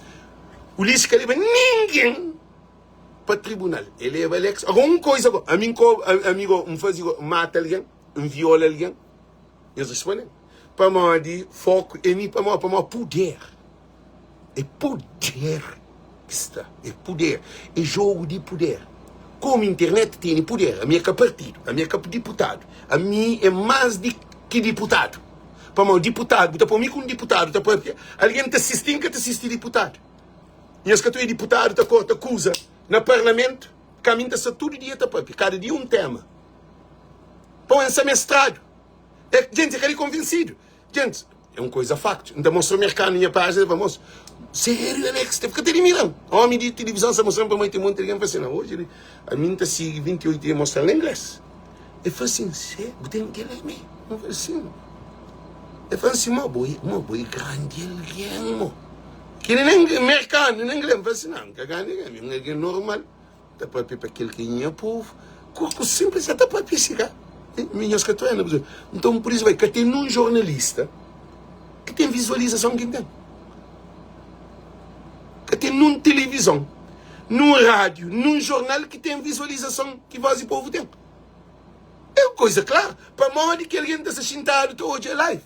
O Ulisses que leva ninguém para o tribunal. Ele leva Alex. Agora, uma coisa, amigo, mata alguém, viola alguém, eles respondem. Para morrer de foco, para morrer poder. É poder. É poder, é jogo de poder. Como a internet tem poder, a minha que partido, a minha que deputado, a mim é mais de que deputado. Para o deputado, para mim como deputado, alguém te assiste, que te assiste deputado. E as que tu é deputado, te acusa no parlamento, caminha todo dia, cada dia um tema. Põe esse mestrado. Gente, é convencido. Gente, é uma coisa facto. Ainda mostrou o mercado na minha página, vamos. Sério, Alex, teve que ter mirando. Homem de televisão, se mostrando para mim, tem muito ninguém fala assim, não, hoje a mim está se 28 dias mostrando em inglês. Eu falo assim, sério, tem que ler me. Eu falo assim, eu falo assim, uma boi grande, alguém, mo. Que nem mercado, nem inglês. Eu falo assim, não, que grande, alguém normal. Está para aquele que é povo. Corpo simples, até para piscar. Minhas que então, por isso, vai, que tem um jornalista que tem visualização que tem. Que tem numa televisão, num rádio, num jornal que tem visualização que voz e povo tem. É uma coisa clara. Para morrer que alguém está se sentado hoje é live.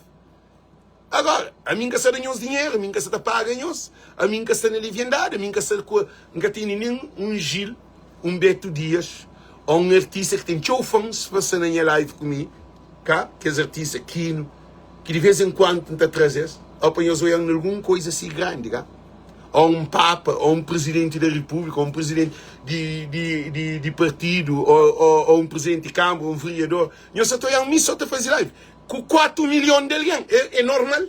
Agora, a mim que está ganhando dinheiro, a mim que está pagando, a mim que está na leviandade, a mim que está que tem nem um Gil, um Beto Dias, ou um artista que tem fãs passando em live comigo, cá, que é artista que de vez em quando está trazer, ou para eu olhar alguma coisa assim grande, cá. Ou um Papa, ou um Presidente da República, ou um Presidente de partido, ou um Presidente de Câmara, ou um vereador. Eu só estou a só a fazer live. Com 4 milhões de alguém. É normal.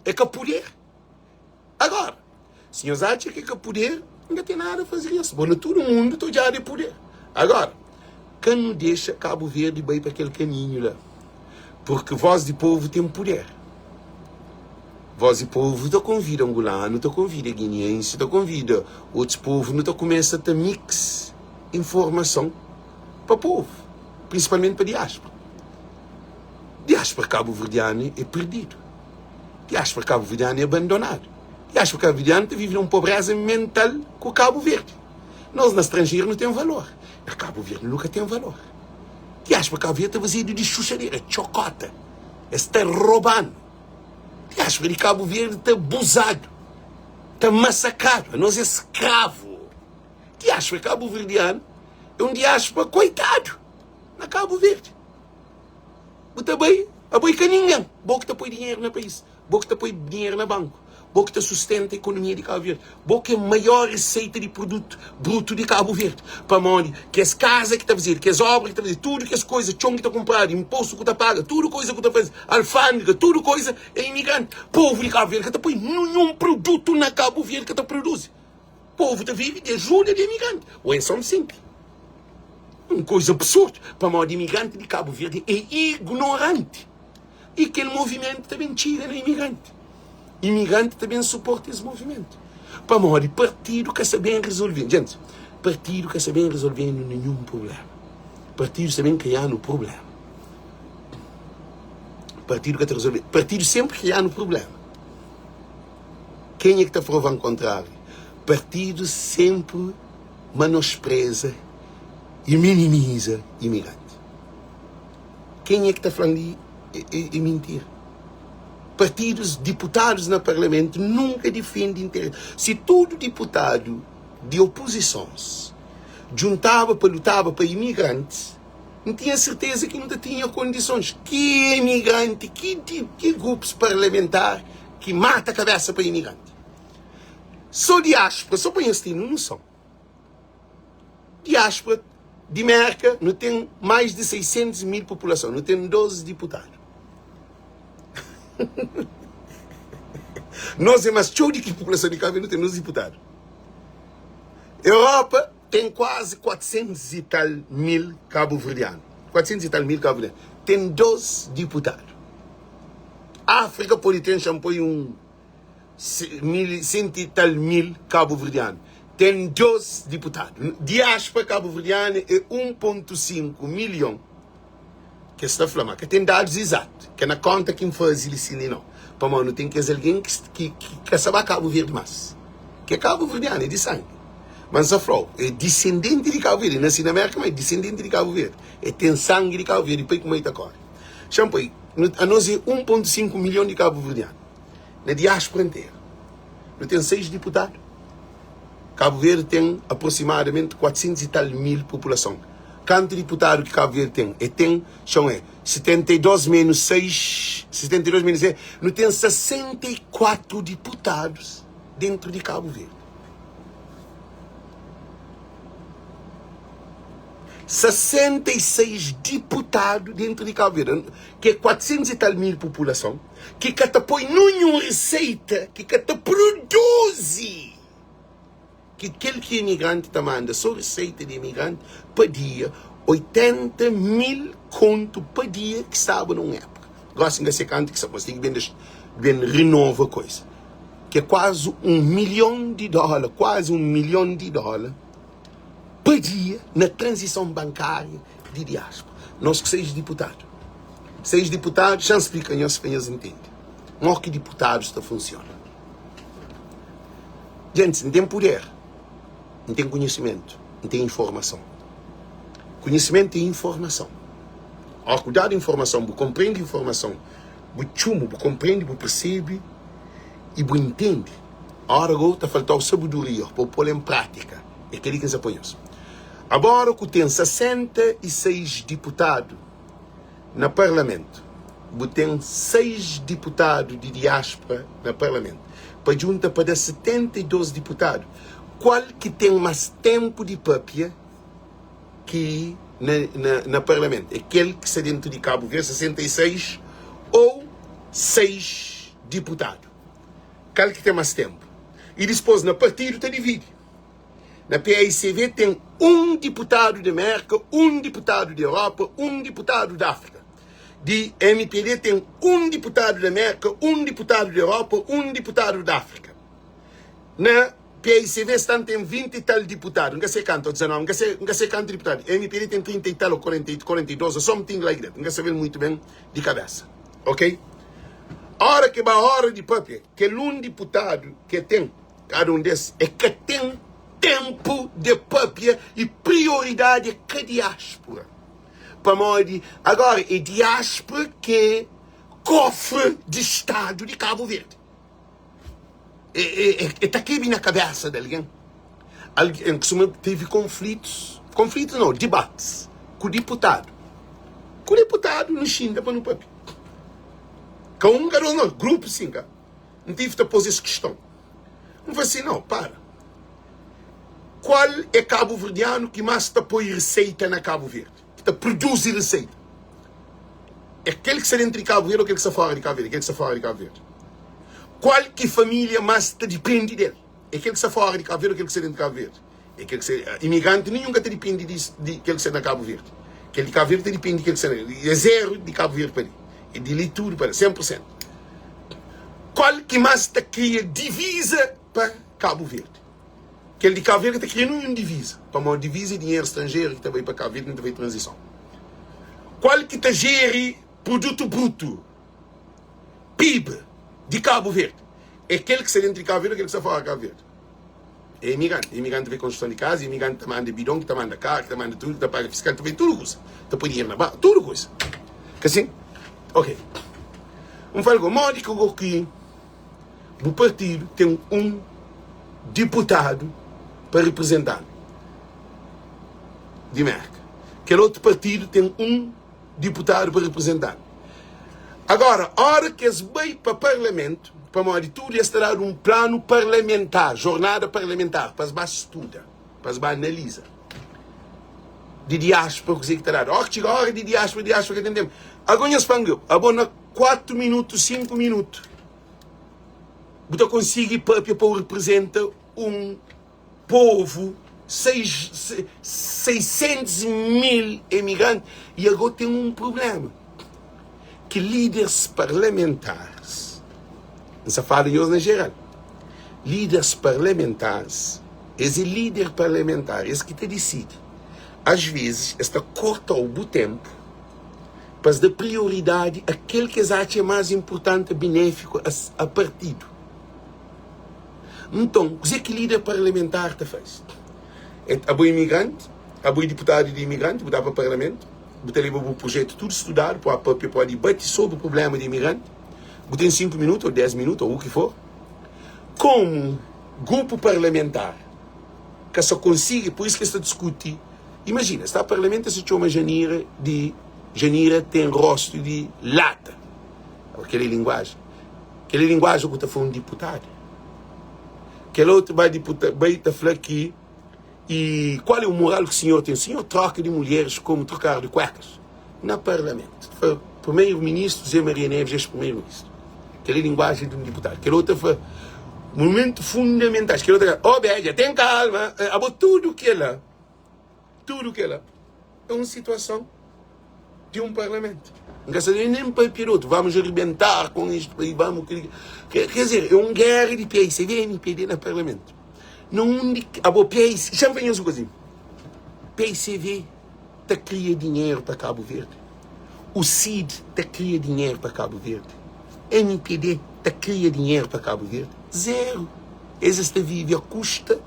É que é poder. Agora, se nós acham que é poder, não tem nada a fazer isso. Bom, todo mundo está já de poder. Agora, quem não deixa Cabo Verde ir para aquele caminho lá? Porque voz de povo tem poder. Voz e povo te convida angolano, te convida guineense, te convida outros povos, não te começa a ter mix informação para o povo, principalmente para a diáspora. Diáspora cabo-verdiana é perdido. Diáspora cabo-verdiana é abandonado. Diáspora cabo-verdiana vive numa pobreza mental com o Cabo Verde. Nós, na estrangeira, não temos valor. A Cabo Verde nunca tem valor. Diáspora Cabo Verde está vazio de chuchadeira, de chocota. Está roubando. Diáspora de Cabo Verde está abusado. Está massacrado. Nós é escravo. Diáspora cabo-verdiano é um diáspora coitado na Cabo Verde. Está bem, a boi que ninguém. Bom que está põe dinheiro no país. Bom que está põe dinheiro no banco. Bom que está sustenta a economia de Cabo Verde. Bom que é a maior receita de produto bruto de Cabo Verde. Para onde que as casas que está a fazer, que as obras que está a fazer, tudo que as coisas, chão que está a comprar, imposto que está a pagar, tudo coisa que está a fazer, alfândega, tudo coisa é imigrante. Povo de Cabo Verde que está põe nenhum produto na Cabo Verde que está a produzir. Povo está vive de ajuda de imigrante. Ou é só simples. Uma coisa absurda. Para onde imigrante de Cabo Verde é ignorante. E aquele movimento também tira no imigrante. Imigrante também suporta esse movimento. Para morrer, partido que sabem resolver. Gente, partido que sabem resolver nenhum problema. Partido sabem criar no problema. Partido que está resolver. Partido sempre criar no problema. Quem é que está provando o contrário? Partido sempre menospreza e minimiza imigrante. Quem é que está falando de mentir? Partidos, deputados no Parlamento nunca defendem interesse. Se todo deputado de oposições juntava para lutar para imigrantes, não tinha certeza que não tinha condições. Que imigrante, que grupos parlamentares que mata a cabeça para imigrante? Só diáspora, só põe assim, não são. Diáspora de América não tem mais de 600 mil população, não tem 12 deputados. Nós é mais show de que a população de Cabo Verde não tem 12 deputados. Europa tem quase 400 e tal mil cabo-verdianos. 400 e tal mil cabo-verdianos. Tem 12 deputados. África pode ter um 100 e tal mil cabo-verdianos. Tem 12 deputados. Diáspora cabo-verdiana é 1,5 milhão. Que está falando, que tem dados exatos, que na conta quem faz ele não. Para mim, não tem que ser alguém que sabe Cabo Verde mais. Que é Cabo Verdeano, é de sangue. Mas a Frau é descendente de Cabo Verde, nasce na América, mas é descendente de Cabo Verde. É tem sangue de Cabo Verde, e como é que está. Champai, a nós é 1,5 milhão de Cabo Verdeanos. Na diáspora inteira. Não tem 6 deputados. Cabo Verde tem aproximadamente 400 e tal mil população. Quanto deputado que Cabo Verde tem? E tem, chão é, 72 menos 6, 72 menos 6, não tem 64 deputados dentro de Cabo Verde. 66 deputados dentro de Cabo Verde, que é 400 e tal mil população, que põe nenhuma receita, que produz. Que aquele que é imigrante está mandando só receita de imigrante por dia, 80 mil conto por dia que estava numa época. Gostam de ser canto que se tem bem renova a coisa. Que é quase $1 milhão, quase $1 milhão por dia na transição bancária de diáspora. Nós que 6 deputados. 6 deputados, já explicam, os espanhóis entendem. Como que deputados está funcionando. Gente, não tem poder. Não tem conhecimento, não tem informação. Conhecimento e informação. Ao cuidar da informação, você compreende a informação, você chuma, você compreende, você percebe e você entende. A hora que está faltando sabedoria para pôr em prática. É aquele que se apoia. Agora que tem 66 deputados no Parlamento, você tem 6 deputados de diáspora no Parlamento, para juntar para dar 72 deputados. Qual que tem mais tempo de papia que na Parlamento? Aquele que está dentro de Cabo Verde, 66 ou 6 deputados. Qual que tem mais tempo? E depois, no partido, está dividido. Na PAICV tem 1 deputado de América, 1 deputado de Europa, 1 deputado da África. De MPD tem 1 deputado de América, 1 deputado de Europa, 1 deputado da África. Na PAICV tem 20 e tal deputados, não sei quanto, 19, não sei quanto deputados. MPD tem 30 e tal, ou 42, something like that. Não sei muito bem de cabeça. Ok? A hora que vai a hora de papel, que é um deputado que tem, cada um desses, é que tem tempo de papia e prioridade que a diáspora. Para morrer. Agora, é diáspora que cofre de Estado de Cabo Verde. Está aqui na cabeça de alguém. Alguém que teve conflitos não, debates com o deputado. No China, para no papel. Com um garoto, não, grupo sim, cara. Não tive de pôr essa questão. Não foi assim, não, para. Qual é cabo-verdiano que mais está põe receita na Cabo Verde? Que está produz receita? É aquele que está dentro de Cabo Verde ou aquele que está fora de Cabo Verde? Aquele que está fora de Cabo Verde. Qual que família mais está depende dele? É aquele que está fora de Cabo Verde ou aquele que está dentro de Cabo Verde? É aquele que está... Imigrante nenhum que depende de aquele que está na Cabo Verde. Aquele de Cabo Verde depende de aquele que está... É zero de Cabo Verde para ele. É de ali tudo para 100%. Qual que mais está criando divisa para Cabo Verde? Aquele de Cabo Verde está criando uma divisa. Para uma divisa de dinheiro estrangeiro que também para Cabo Verde não tem transição. Qual que está gere produto bruto, PIB de Cabo Verde? É aquele que está dentro de Cabo Verde ou aquele que está fora de Cabo Verde? É imigrante. Imigrante vê construção de casa, imigrante te manda bidão, que te manda carro, que te manda tudo, que te paga fiscal, também tudo coisa. Te põe dinheiro na barra, tudo coisa. Que assim? Ok. Vamos falar agora que eu aqui, o partido tem um deputado para representar de merca. Aquele outro partido tem um deputado para representar. Agora, a hora que eles vêm para o Parlamento, para a tudo, eles terão um plano parlamentar, jornada parlamentar, para as estudar, para as analisar. De diáspora, que terá. Hora de diáspora, que entendemos. Agora, eles falam, abona 4 minutos, 5 minutos. Você consegue para representar um povo, 600 mil imigrantes. E agora tem um problema. Que líderes parlamentares, não se fala em hoje na geral, líderes parlamentares, esse líder parlamentar, esse que te decide, às vezes, está corta o tempo para dar prioridade àquele que acha mais importante, benéfico a partido. Então, o que líder parlamentar te faz? A boa imigrante, a boa deputado de imigrante, botar para o parlamento, botar ali o projeto tudo estudado, para debater sobre o problema de imigrante, botar em 5 minutos, ou 10 minutos, ou o que for, como grupo parlamentar, que só consiga, por isso que está discutindo. Imagina, está o parlamento, se chama Janeiro tem rosto de lata. Aquela linguagem que está falando de deputado. Aquele outro vai falar aqui, e qual é o moral que o senhor tem? O senhor troca de mulheres como trocar de cuecas? No parlamento. Foi primeiro-ministro, Zé Maria Neves, ex-primeiro-ministro. Aquela linguagem de um deputado. Aquele outro foi momento fundamental. Aquele outro, Bédia, tem calma. Tudo que é lá é uma situação de um parlamento. Não quer saber nem para piloto. Vamos arrebentar com isto. Vamos... Quer dizer, é uma guerra de país. Você vê MPD no parlamento. Não PIC, já me venho uma coisa. PICV está cria dinheiro para Cabo Verde. O CID está cria dinheiro para Cabo Verde. MPD está cria dinheiro para Cabo Verde. Zero. Eles estão vivendo a custa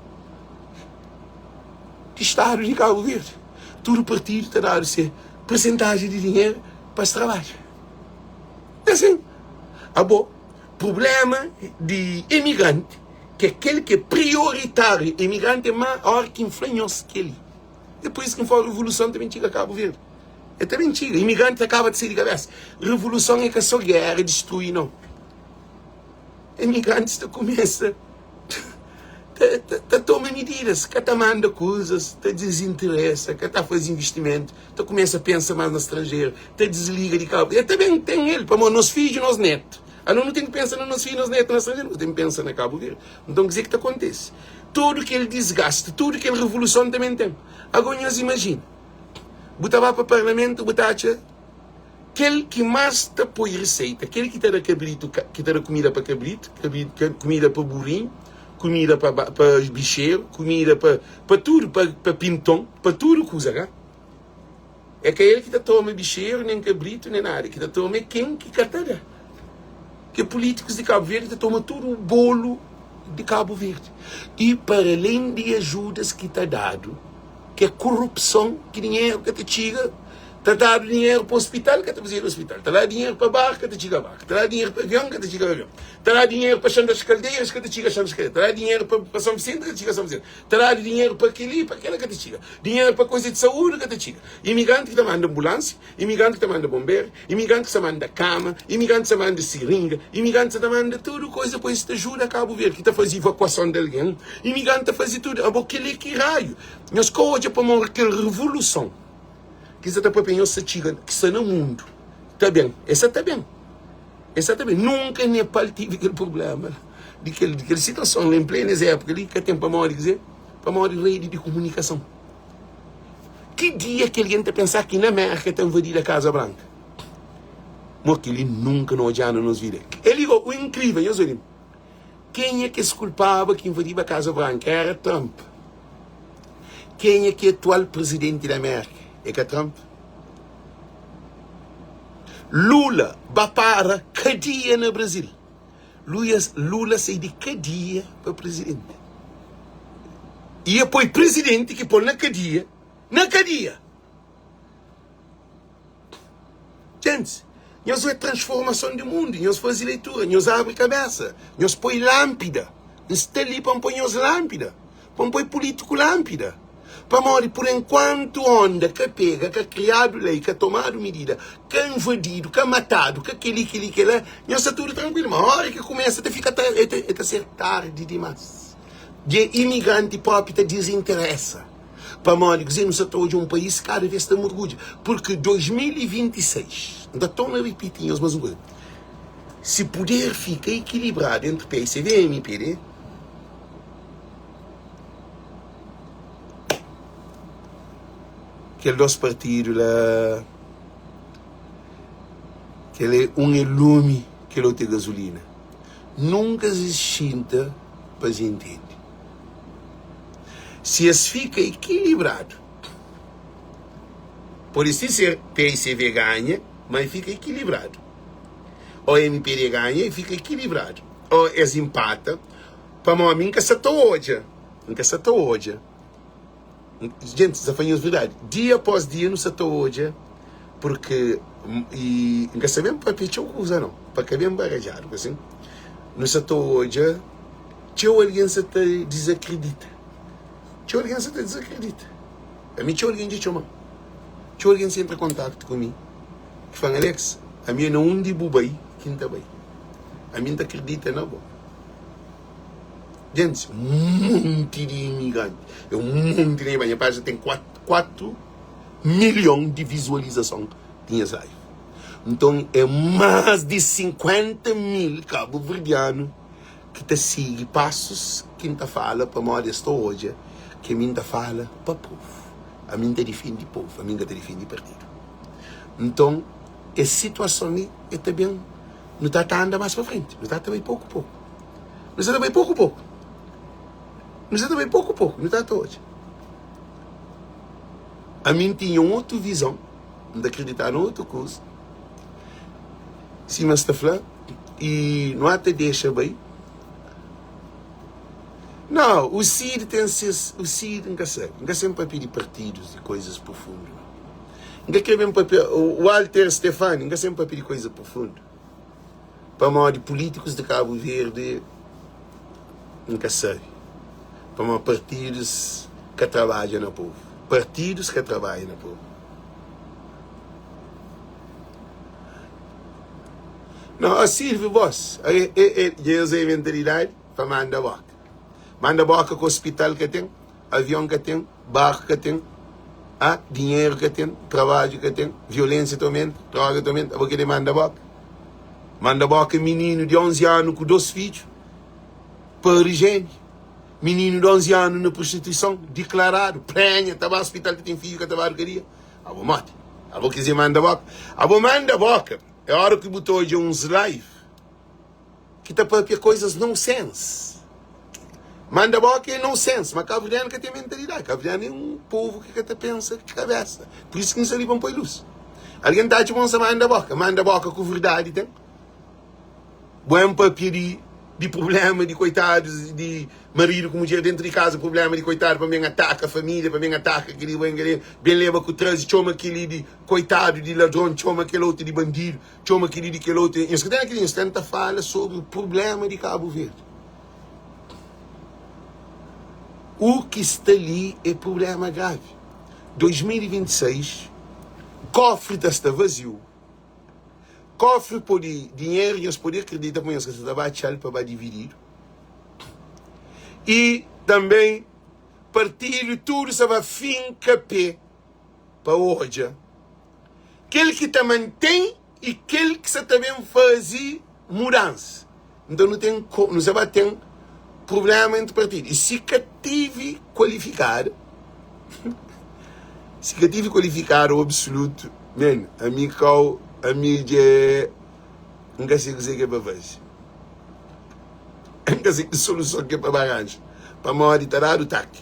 do Estado de Cabo Verde. Todo o partido está dando percentagem de dinheiro para esse trabalho. É assim. Problema de imigrante, que é aquele que é prioritário. Imigrante é maior que influência que ele. É por isso que foi a revolução também chega a Cabo Verde. É também chega. Imigrante acaba de sair de cabeça. Revolução é que é só guerra, destruir, não. Imigrantes começa toma medidas, que está manda coisas, está desinteressa, que está fazendo investimento, está começa a pensar mais no estrangeiro, está desliga de Cabo Verde. Também tem ele, para nossos filhos e nossos netos. Não tem que pensar nos nossos filhos e nos netos no estrangeiro, tem que pensar na Cabo Verde. Então, o que acontece? Tudo que ele desgaste, tudo que ele revolução também tem. Agora, nós imagina, botava para o parlamento, botava aquele que mais está põe receita, aquele que está cabrito, que está comida para cabrito, comida para burrinho, comida para bicheiro, comida para tudo, para pintão, para tudo coisa, né? É que ele que está toma bicheiro, nem cabrito, nem nada, que está toma quem que catará. Que políticos de Cabo Verde tomam tudo o bolo de Cabo Verde. E para além de ajudas que está dado, que é corrupção, que dinheiro que te chega, está dado dinheiro para o hospital, que te fazia no hospital, está lá dinheiro para barco, que te chega a barco, está lá dinheiro para avião, que te chega a avião, está lá dinheiro para Xandas Caldeiras, que te chega a Xandas Caldeiras, está lá dinheiro para São Vicente, que te chega a São Vicente, está lá dinheiro para aquele, para aquela que te chega, dinheiro para coisa de saúde, que te chega, imigrante que te manda ambulância, imigrante que te manda bombeiro, imigrante que te manda cama, imigrante que te manda seringa, imigrante que te manda tudo, coisa para isso te ajuda a Cabo Verde, que te faz evacuação de alguém, imigrante que faz tudo, aquele que raio, nós hoje para morrer aquela revolução, que está para penhar essa chiga que está no mundo. Está bem. Essa está bem. Essa está bem. Nunca Nepal tive aquele problema. De aquela situação, em plena época ali, que tem para morrer, dizer, para morrer rede de comunicação. Que dia que alguém está a pensar que na América está invadida a Casa Branca? Mas que ele nunca não já nos vira. Ele digo, o incrível, eu sei, quem é que se culpava que invadiu a Casa Branca? Era Trump. Quem é que é o atual presidente da América? É que é Trump. Lula vai para cadeia no Brasil. Lula sai de cadeia para presidente. E depois presidente que põe na cadeia. Na cadeia. Gente, nós é transformação do mundo. Nós fazemos leitura. Nós abre cabeça. Nós põe lâmpada. Nós está ali para pôr lâmpada. Para pôr político lâmpada. Para morrer por enquanto onda que pega, que é criado lei, que é tomado medida, que é invadido, que é matado, que é aquele lá, nós está tudo tranquilo. Mas a hora que começa a ficar a ser tarde demais. De imigrante próprio te desinteressa. Para morrer, dizer, nós estamos hoje um país cada vez está muito orgulho. Porque 2026, ainda estou a repetir, mas uma coisa, se puder ficar equilibrado entre PSV e MPD, aqueles dois partidos lá, aquele um é lume, aquele outro é gasolina. Nunca existe para se entender. Se as fica equilibrado, pode ser PSV ganha, mas fica equilibrado. Ou MPD ganha e fica equilibrado. Ou eles empatam, para mim que essa hoje. Gente, já foi verdade. Dia após dia no setor hoje, porque e não sabemos para pedir coisa não, para que bem barajado, assim. No setor hoje, tinha alguém que se desacredita. A mim tinha alguém que chama. Tinha alguém que entra em contato comigo. Que fala, Alex, a minha não é de bubai, quinta bem. A mim não acredita não, bom. Gente, um monte de imigrantes. Um monte de imigrantes. A página tem 4 milhões de visualizações de live. Então, é mais de 50 mil cabo-verdianos que te seguem passos que te fala para modesta hoje, que a mim te fala para o povo. A mim te defende o povo, a mim te defende o partido. Então, essa situação é também, não está andando mais para frente, não está também pouco a pouco. Não está também pouco a pouco. Não está hoje. A mim tinha outra visão, de acreditar em outra coisa. Se mas está falando, e não até deixa bem. Não, o CID tem o CID nunca sempre para pedir partidos e coisas profundas. Nunca quer mesmo para o Walter Stefani, nunca sempre para pedir coisas profundas. Para mal de políticos de Cabo Verde, nunca sabe. Para partidos que trabalham no povo. Partidos que trabalham no povo. Não, a Silvio Boss, eu usei a mentalidade para mandar boca. Manda boca com o hospital que tem, avião que tem, barco que tem, dinheiro que tem, trabalho que tem, violência também, droga também, porque ele manda boca. Manda boca menino de 11 anos com 2 filhos, para higiene. Menino de 11 anos na prostituição, declarado, prenha, estava no hospital que tem filho que estava barcaria. Abo mate. Abo quiser manda boca. Abo manda boca. É a hora que botou hoje uns live que está para coisas nonsense. Manda boca é nonsense, mas Cabo Verdeano que tem mentalidade. Cabo Verdeano é um povo que até pensa de cabeça. Por isso que não se livram para a luz. Alguém está de bom manda boca com verdade, tem? Bom para pedir de problema de coitados, de marido com mulher dentro de casa, problema de coitado, para mim ataca a família, para mim ataca aquele bem leva com o trânsito, chama aquele de coitado, de ladrão, chama aquele outro de bandido, chama aquele de aquele outro. Isso que tem naquele instante fala sobre o problema de Cabo Verde. O que está ali é problema grave. 2026, cofre está vazio. Cofre por dinheiro, eles podem acreditar que você está baixando para dividir. E também, partido, tudo se vai fincar pé para hoje. Aquele que te mantém e aquele que você também faz mudança. Então não se vai ter problema entre partidos. E se que tive qualificado, se que tive qualificado o absoluto, a minha é não sei o que é para fazer. Não sei que solução que é para arranjar. Para monitorar o TAC.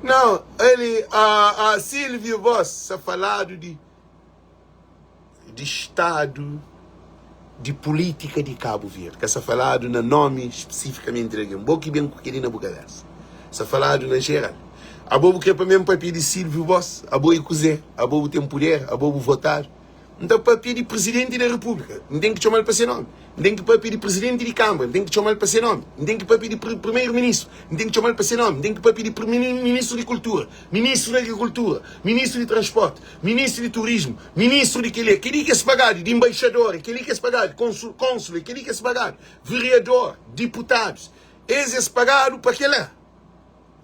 Não, ele, a Silvio Voss, está falando de Estado, de política de Cabo Verde. Que está falando no nome especificamente de alguém. Um pouco bem com aquele na boca dessa. Está falando na geral. A bobo que é para mesmo papel de Silvio Voss, a bobo cozer, a bobo tem poder, a bobo votar. Então, papel de presidente da República, não tem que chamar para ser nome. Não tem que papel de presidente de Câmara, não tem que chamar para ser nome. Não tem que papel de primeiro-ministro, não tem que chamar para ser nome. Não tem que papel de ministro de Cultura, ministro da Agricultura, ministro de Transporte, ministro de Turismo, ministro de aquele que é se pagar de embaixador, aquele que é se pagar de cônsul, aquele que é se pagar vereador, deputados. Esse é se pagar para aquele lá.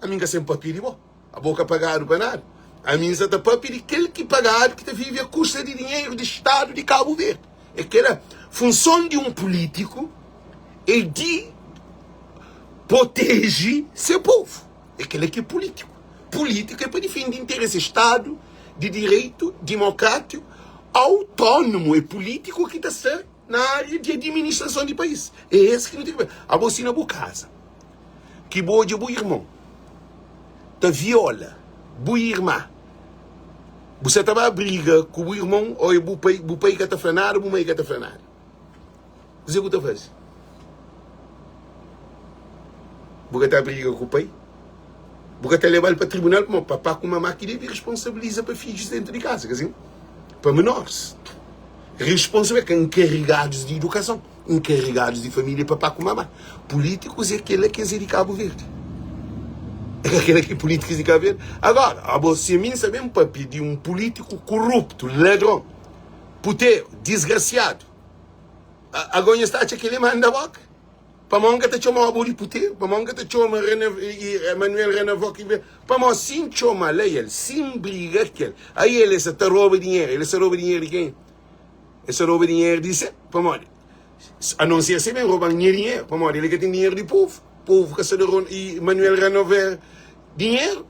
A minha sempre papel de bom. A boca pagado para nada. A minha está papel de aquele que pagado que vive a custa de dinheiro do Estado de Cabo Verde. É que a função de um político é de proteger seu povo. É aquele que é político. Político é para defender interesse do Estado, de direito, democrático, autônomo. É político que está na área de administração do país. É esse que não tem que ver. A você na boa casa. Que boa de boa irmão. Te viola, boa irmã. Você estava a briga com o irmão, ou o pai que está falando, ou a mãe que está falando. Você o que está fazendo? Você está a briga com o pai? Você está a levar para o tribunal, como papá com mamãe que deve responsabilizar para filhos dentro de casa, quer dizer, para menores. Responsável é encarregados de educação, encarregados de família, papá com mamãe. Políticos é aquele que é de Cabo Verde. É aquele que políticos de Cabo Verde. Agora, você me sabe um papel de um político corrupto, ladrão, puteiro, desgraciado. Agora está aquele manda boca. Para mão que te chama a de puteiro, para mão que te chama Manuel Renavó, para mão sim chama ele, sim briga aquele. Aí ele está rouba dinheiro, ele está rouba dinheiro de quem? Ele está rouba dinheiro de você, para mão. A não ser assim, rouba dinheiro, para mão, ele que tem dinheiro de povo. Povo que está e Manuel renovar dinheiro,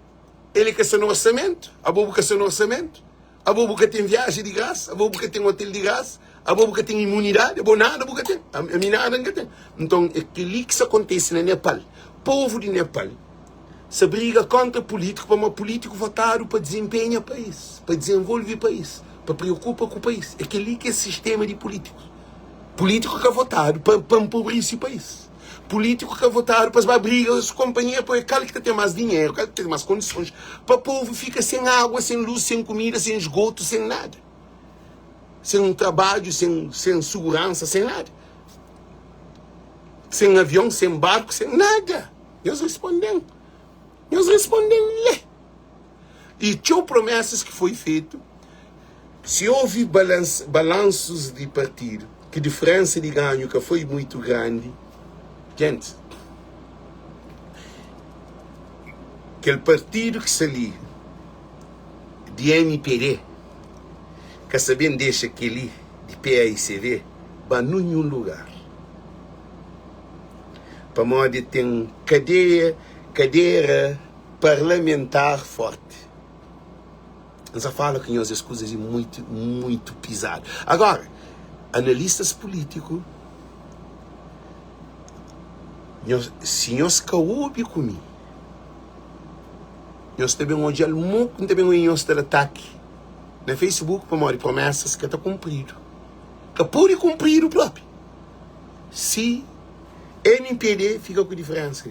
ele que está no orçamento, a bobo que está no orçamento, a bobo que tem viagem de graça, a bobo que tem hotel de graça, a bobo que tem imunidade, a bobo nada, a bobo que tem, a mim nada que tem. Então, aquilo que acontece no Nepal, povo de Nepal, se briga contra político, para um político votado para desempenhar o país, para desenvolver o país, para preocupar com o país. Aquilo que é sistema de políticos. Político que é votado para empobrir esse país. Político que votaram para as brigas, companhia, para aquele que tem mais dinheiro, aquele que tem mais condições, para o povo fica sem água, sem luz, sem comida, sem esgoto, sem nada. Sem trabalho, sem segurança, sem nada. Sem avião, sem barco, sem nada. Eles respondem. E tinha promessas que foi feito. Se houve balanços de partido, que a diferença de ganho que foi muito grande, gente, aquele partido que se ali de MPD, que sabendo deixa aquele de PAICV, vai nenhum lugar. Para modo tem cadeira parlamentar forte. Nós fala que as coisas muito pisado. Agora, analistas políticos, se nós caúbe comigo, nós também onde muito também nós ter ataque no Facebook para mostrar promessas que está cumprido, que pode cumprir o próprio. Se MPD fica com diferença.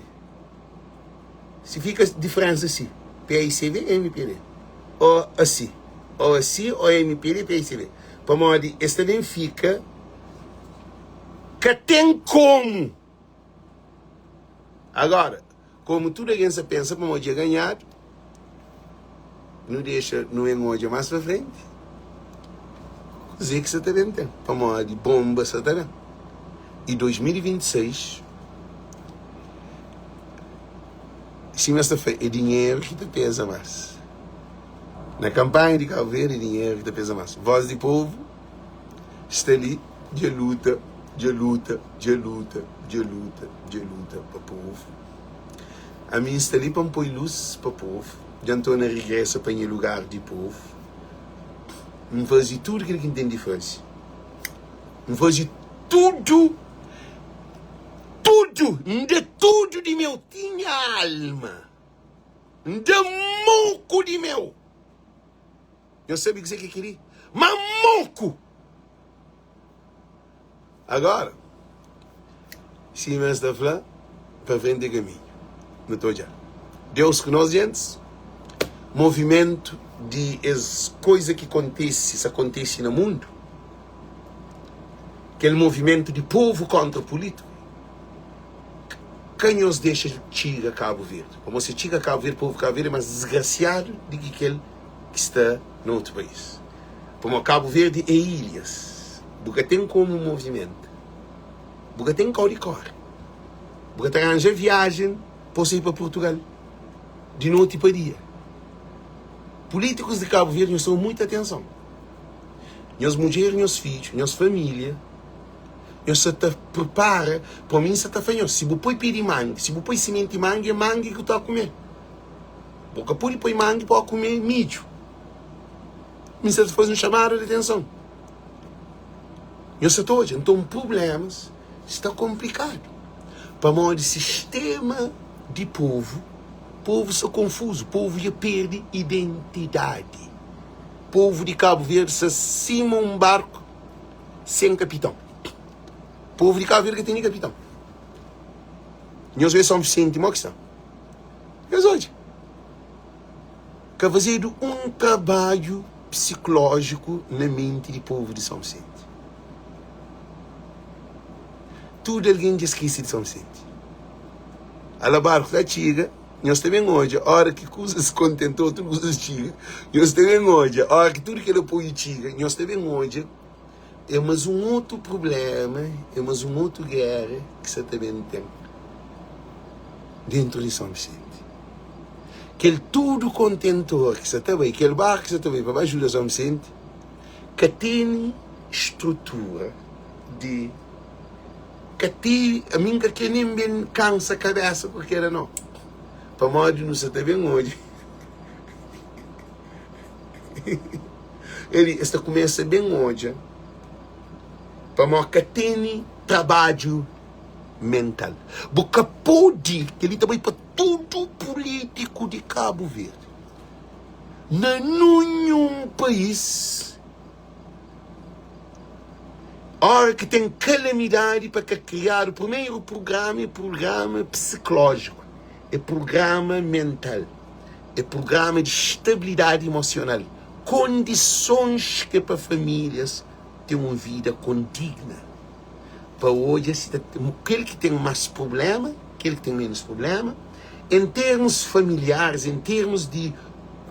Se fica diferença assim, PICV, MPD. Ou assim, ou MPD, PICV. Para modo, esta nem fica que tem como. Agora, como toda a gente pensa para modo ganhar, não deixa, não engoja mais para frente. Dizer que você está vendo, para modo bomba, você está vendo. E 2026, sim, mas é dinheiro que te pesa mais. Na campanha de Cabo Verde, é dinheiro que te pesa mais. Voz do povo está ali de luta para o povo. A mim está ali para pôr luz para o povo. Já estou na regressa para ir lugar de povo. Não faz tudo aquilo que tem diferença. Não faz tudo de tudo de meu tinha alma, de moco de meu. Eu sabia o que você queria, mas moco. Agora, se me está falando, para frente do caminho, não estou já. Deus que nós gente, movimento de as coisas que acontece no mundo, aquele movimento de povo contra político. Quem os deixa chegar a Cabo Verde? Como se chega a Cabo Verde, o povo Cabo Verde é mais desgraciado do que aquele que está no outro país. Como Cabo Verde é ilhas. Porque tem como um movimento. Porque tem cor. Porque arranja viagem para ir para Portugal. De noite para dia. Políticos de Cabo Verde nos dão muita atenção. Minhas mulheres, meus filhos, minhas famílias. Eu se te prepara, para mim se te fanhoso. Se você pedir mangue, se você põe semente de mangue, é mangue que eu estou a comer. Porque pode pôr mangue para comer milho. Mas se te faz um chamado de atenção. Eu sei hoje, então problemas está complicado. Para modo sistema de povo se confuso, povo já perde identidade. Povo de Cabo Verde se acima um barco sem capitão. Povo de Cabo Verde que tem capitão. Nós vemos São Vicente, mas que está. Mas hoje, que fazer um trabalho psicológico na mente do povo de São Vicente. Tudo alguém já esquece de São Vicente. A barco da Tiga, nós também hoje, a hora que coisas se contentou, tudo coisas Tiga, nós também hoje, a hora que tudo que ele apoia Tiga, nós também hoje, é mais um outro problema, é mais uma outra guerra que você também tem dentro de São Vicente. Aquele tudo contentor que você também, aquele barco que você também para baixo de São Vicente, que tem estrutura de que tem, a mim que nem bem cansa a cabeça porque era não. Para modo não você também hoje. Ele está começa bem hoje. Para que tem trabalho mental. Porque pode, que ele também para todo político de Cabo Verde. Nenhum país, hora que tem calamidade para criar o primeiro programa, é programa psicológico, é programa mental, é programa de estabilidade emocional, condições que para famílias ter uma vida condigna. Para hoje, aquele que tem mais problema, aquele que tem menos problema, em termos familiares, em termos de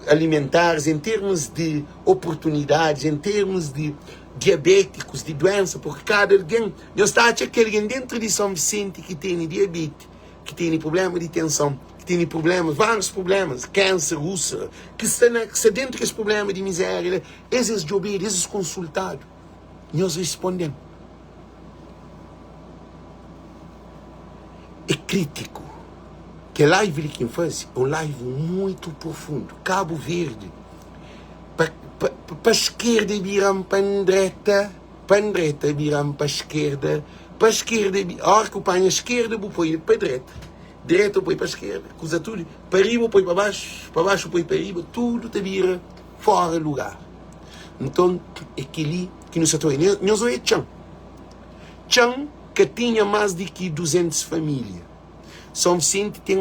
alimentares, em termos de oportunidades, em termos de diabéticos, de doença, porque cada alguém, nós está que alguém dentro de São Vicente que tem diabetes, que tem problema de tensão, que tem problemas, vários problemas, câncer, úlcera, que está dentro desse problema de miséria, esses de ouvir, esses consultados. Nós respondemos. É crítico. Que a live que faz é um live muito profundo. Cabo Verde. Para a esquerda viram para a direita viram para a esquerda a hora que o pai à esquerda vou pôr para a direita põe para a esquerda, coisa tudo, para riba põe para baixo põe para riba, tudo te vira fora do lugar. Então, é aquele que nos atua. Nós é Tchan que tinha mais de que 200 famílias. São Vicente tem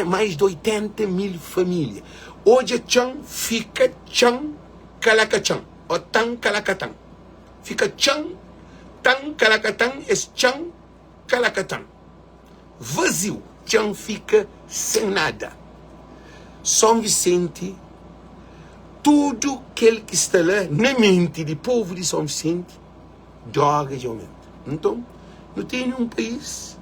mais de 80 mil famílias. Hoje Chan fica Chan Calacatã, ou Tan Calacatã. Fica Chan, Tan Calacatã, é Chan Calacatã. Vazio, Chan fica sem nada. São Vicente, tudo aquele que está lá na mente do povo de São Vicente, droga de aumento. Então, não tem nenhum país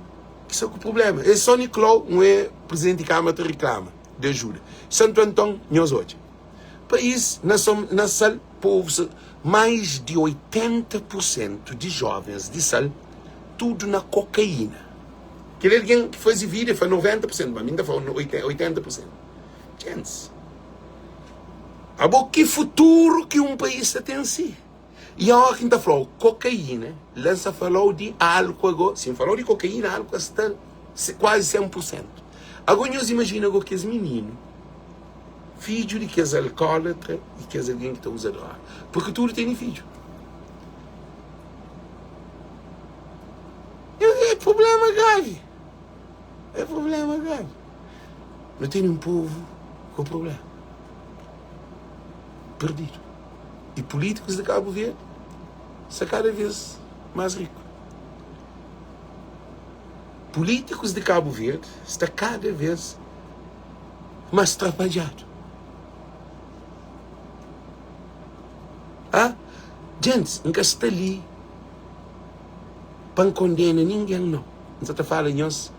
que está com problema. É só Nicolau, não é presidente de Câmara que reclama de ajuda. Santo Antônio, nós hoje. País, na sal, povo, mais de 80% de jovens de sal, tudo na cocaína. Aquele alguém que faz vida foi 90%, mas ainda foi 80%. Gente, que futuro que um país tem em si? E a hora que está falando cocaína, lança falou de álcool agora. Se falou de cocaína, álcool está quase 100%. Agora nós imaginamos que esse menino, filho de que é alcoólatra e que é alguém que está usando droga. Porque tudo tem filho. É problema grave. É problema grave. Não tem um povo com problema. Perdido. E políticos de Cabo Verde são cada vez mais ricos. Políticos de Cabo Verde estão cada vez mais trabalhados. Gente, nunca está ali para condenar ninguém, não. Não está falando nós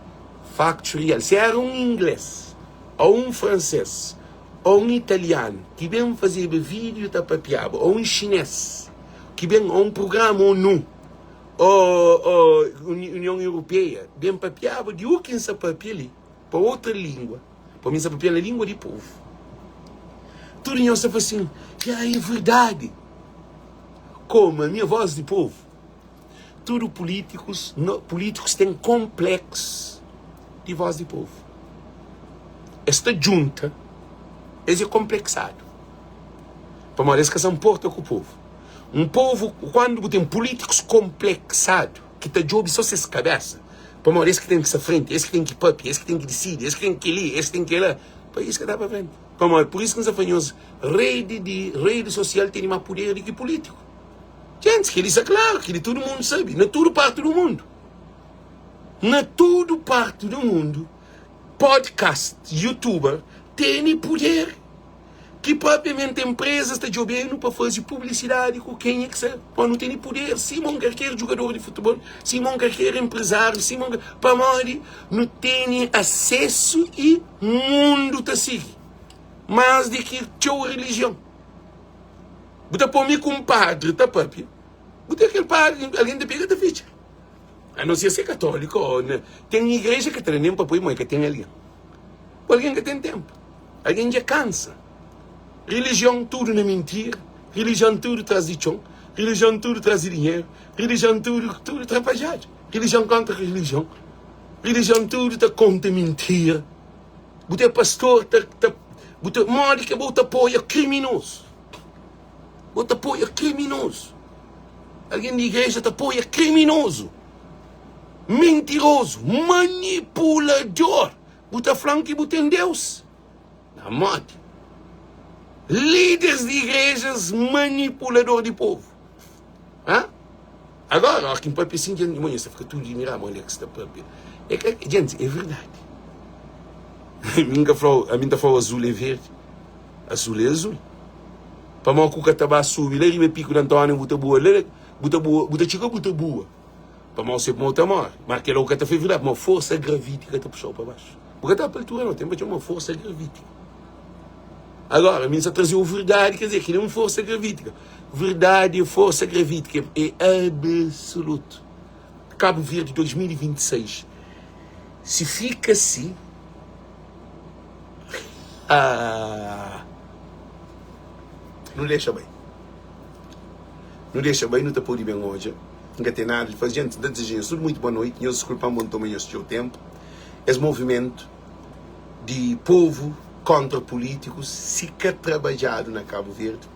facto real. Se era um inglês, ou um francês, ou um italiano, que vem fazer vídeo da papiaba, ou um chinês, que vem a um programa ONU, ou União Europeia, vem papiaba, de o que se papia ali, para outra língua, para mim se papia a língua do povo. Tudo nós está assim, é verdade. Como a minha voz de povo. Tudo políticos têm complexo de voz de povo. Esta junta é complexado. Para mais que se importa com o povo. Um povo, quando tem políticos complexados, que está de só se cabeça, para mais que tem que se frente, esse que tem que papi, esse que tem que decidir, esse que tem que ler, esse que tem que ler, para isso que dá para frente. Por isso que nós falamos, rede social tem mais poder do que político. Gente, que isso é claro, que todo mundo sabe, na toda parte do mundo. Na toda parte do mundo, podcast, youtuber, tem poder. Que propriamente empresas estão jogando para fazer publicidade com quem é que sabe. Não tem poder. Simão qualquer jogador de futebol, Simão qualquer empresário, Simão para morrer, não tem acesso e o mundo está seguindo. Mais do que a religião. Você pode me com um padre, tá, papi? Você aquele padre, alguém te pega da ficha. A não ser católico, né? Tem igreja que tem nem para pôr mãe, que tem alguém. Alguém que tem tempo. Alguém já cansa. Religião tudo na mentira. Religião tudo traz de chão. Religião tudo traz de dinheiro. Religião tudo atrapalhado. Religião contra religião. Religião tudo tá contra mentira. Você é pastor, você mora que você apoia criminoso. Você apoia criminoso. Alguém da igreja te apoia criminoso. Mentiroso. Manipulador. Você fala que você tem Deus. Na morte. Líderes de igrejas manipulador de povo. Agora, aqui em papi assim, você fica tudo de mirar, olha que está papi. Gente, é verdade. A minha falou azul é verde. Azul é azul. Para uma cuca estava azul, ele me pico de Antônio, buta boa, buta chica, buta boa. Para uma sempre monta maior. Mas aquela que está feita, uma força gravítica está puxando para baixo. Porque está para altura, não tem para uma força gravítica. Agora, a minha trazer a verdade, quer dizer, que não é uma força gravítica. Verdade e força gravítica é absoluto. Cabo Verde 2026. Se fica assim, não deixa bem. Não deixa bem, não está por bem hoje. Não tem nada de fazer. Gente, desejamos tudo muito boa noite. Eu desculpa muito também este tempo. Esse movimento de povo contra políticos, se quer trabalhado na Cabo Verde,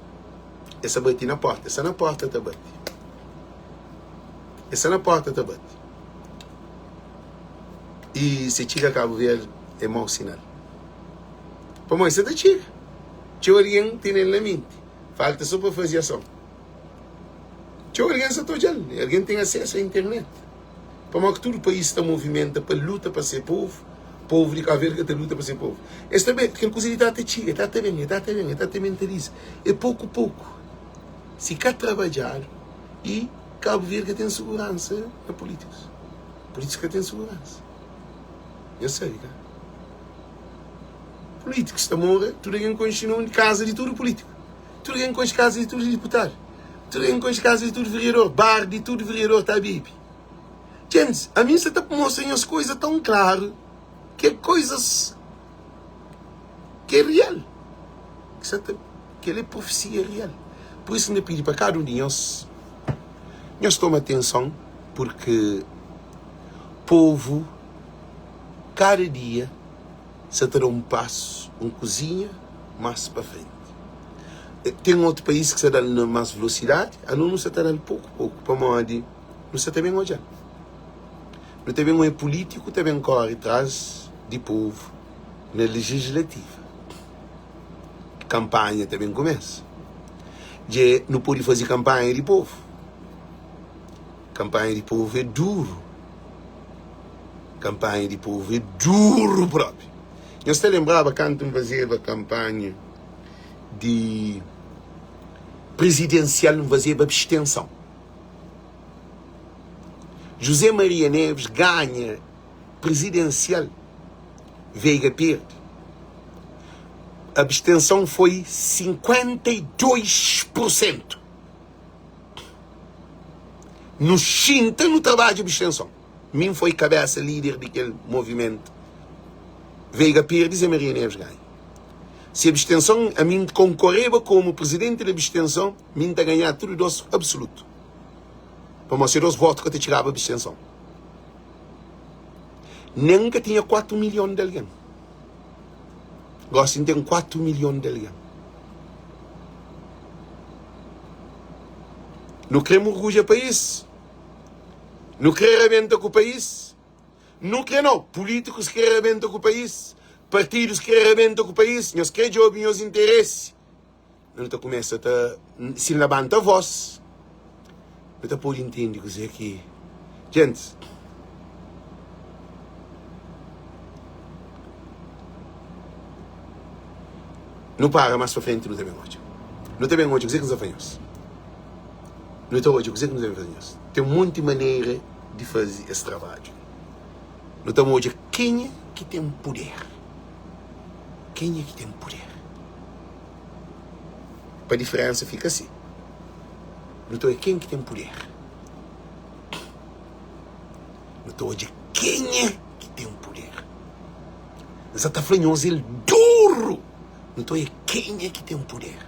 essa bate na porta. Essa na porta está bate. Essa na porta está bate. E se chega a Cabo Verde, é mau sinal. Para mim, você está chega. Se alguém tem na mente, falta só para fazer ação. Se alguém só está alguém tem acesso à internet. Para mim, que todo o país está movimenta para luta para ser povo de Cabo Verde que está luta para ser povo. Esta bem, porque a coisa está até chega, está até bem, está até mentaliza. É pouco a pouco. Se quer trabalhar e Cabo Verde tem segurança na políticos. Políticos que têm segurança. Eu sei, cara. Políticos estão a morrer, tudo alguém continua em casa de todo político. Tudo alguém com as casas de todo deputado. Tudo alguém com as casas de todo vereador. Bar de todo vereador está bibi. Gente, a mim você está mostrando as coisas tão claras que é coisas que é real. Que é profecia real. Por isso eu pedi para cada um de nós tomar atenção, porque povo, cada dia, se terá um passo, uma cozinha, mais para frente. Tem outro país que se dá mais velocidade, a não se dá pouco, para modo, não se também hoje. Não também um político, também corre atrás de povo na legislativa. Campanha também começa. Já não pode fazer campanha de povo. Campanha de povo é duro. Campanha de povo é duro próprio. Eu se lembrava quando eu fazia a campanha de presidencial, não fazia abstenção. José Maria Neves ganha presidencial, Veiga perde. A abstenção foi 52%. No Chinta, no trabalho de abstenção. Mim foi cabeça líder daquele movimento. Veiga perde e Zé Maria Neves ganha. Se a abstenção, a mim concorreva como presidente da abstenção, mim está ganhar tudo doce absoluto. Para mostrar os votos que eu te tirava a abstenção. Nunca tinha 4 milhões de alguém. Gosto de ter 4 milhões de alguém. Não queremos orgulho do país. Não queremos arrebentar com o país. Não queremos políticos que arrebentam com o país. Partidos que arrebentam com o país. Nós queremos ouvir os interesses. Não começa a se levanta a voz. Não pode entender que aqui. Gente, não para mais para frente, não tem bem hoje. Não tem bem hoje, o que nos afanhamos. Não tem hoje, o que nos afanhamos. Tem um monte de maneira de fazer esse trabalho. Não tem hoje quem é que tem poder. Quem é que tem poder? Para a diferença fica assim. Não estou a quem que tem poder. Não estou a dizer quem é que tem poder. Mas está falando ele duro. Não estou a quem é que tem poder.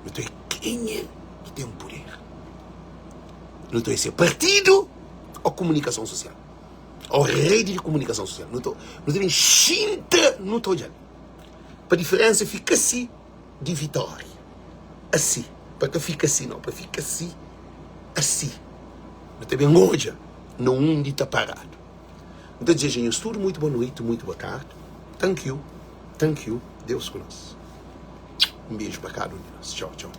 Não estou a quem é que tem poder. Não estou a ser partido ou comunicação social. Ou rede de comunicação social. Não estou a Chinta, não estou a dizer. Para a diferença fica assim de vitória. Assim. Para que fica assim, não. Para ficar assim. Assim. Não tem bem hoje. Não onde está parado. Então, desejamos tudo muito boa noite, muito boa tarde. Thank you. Thank you. Deus conosco. Um beijo para cada um de nós. Tchau, tchau.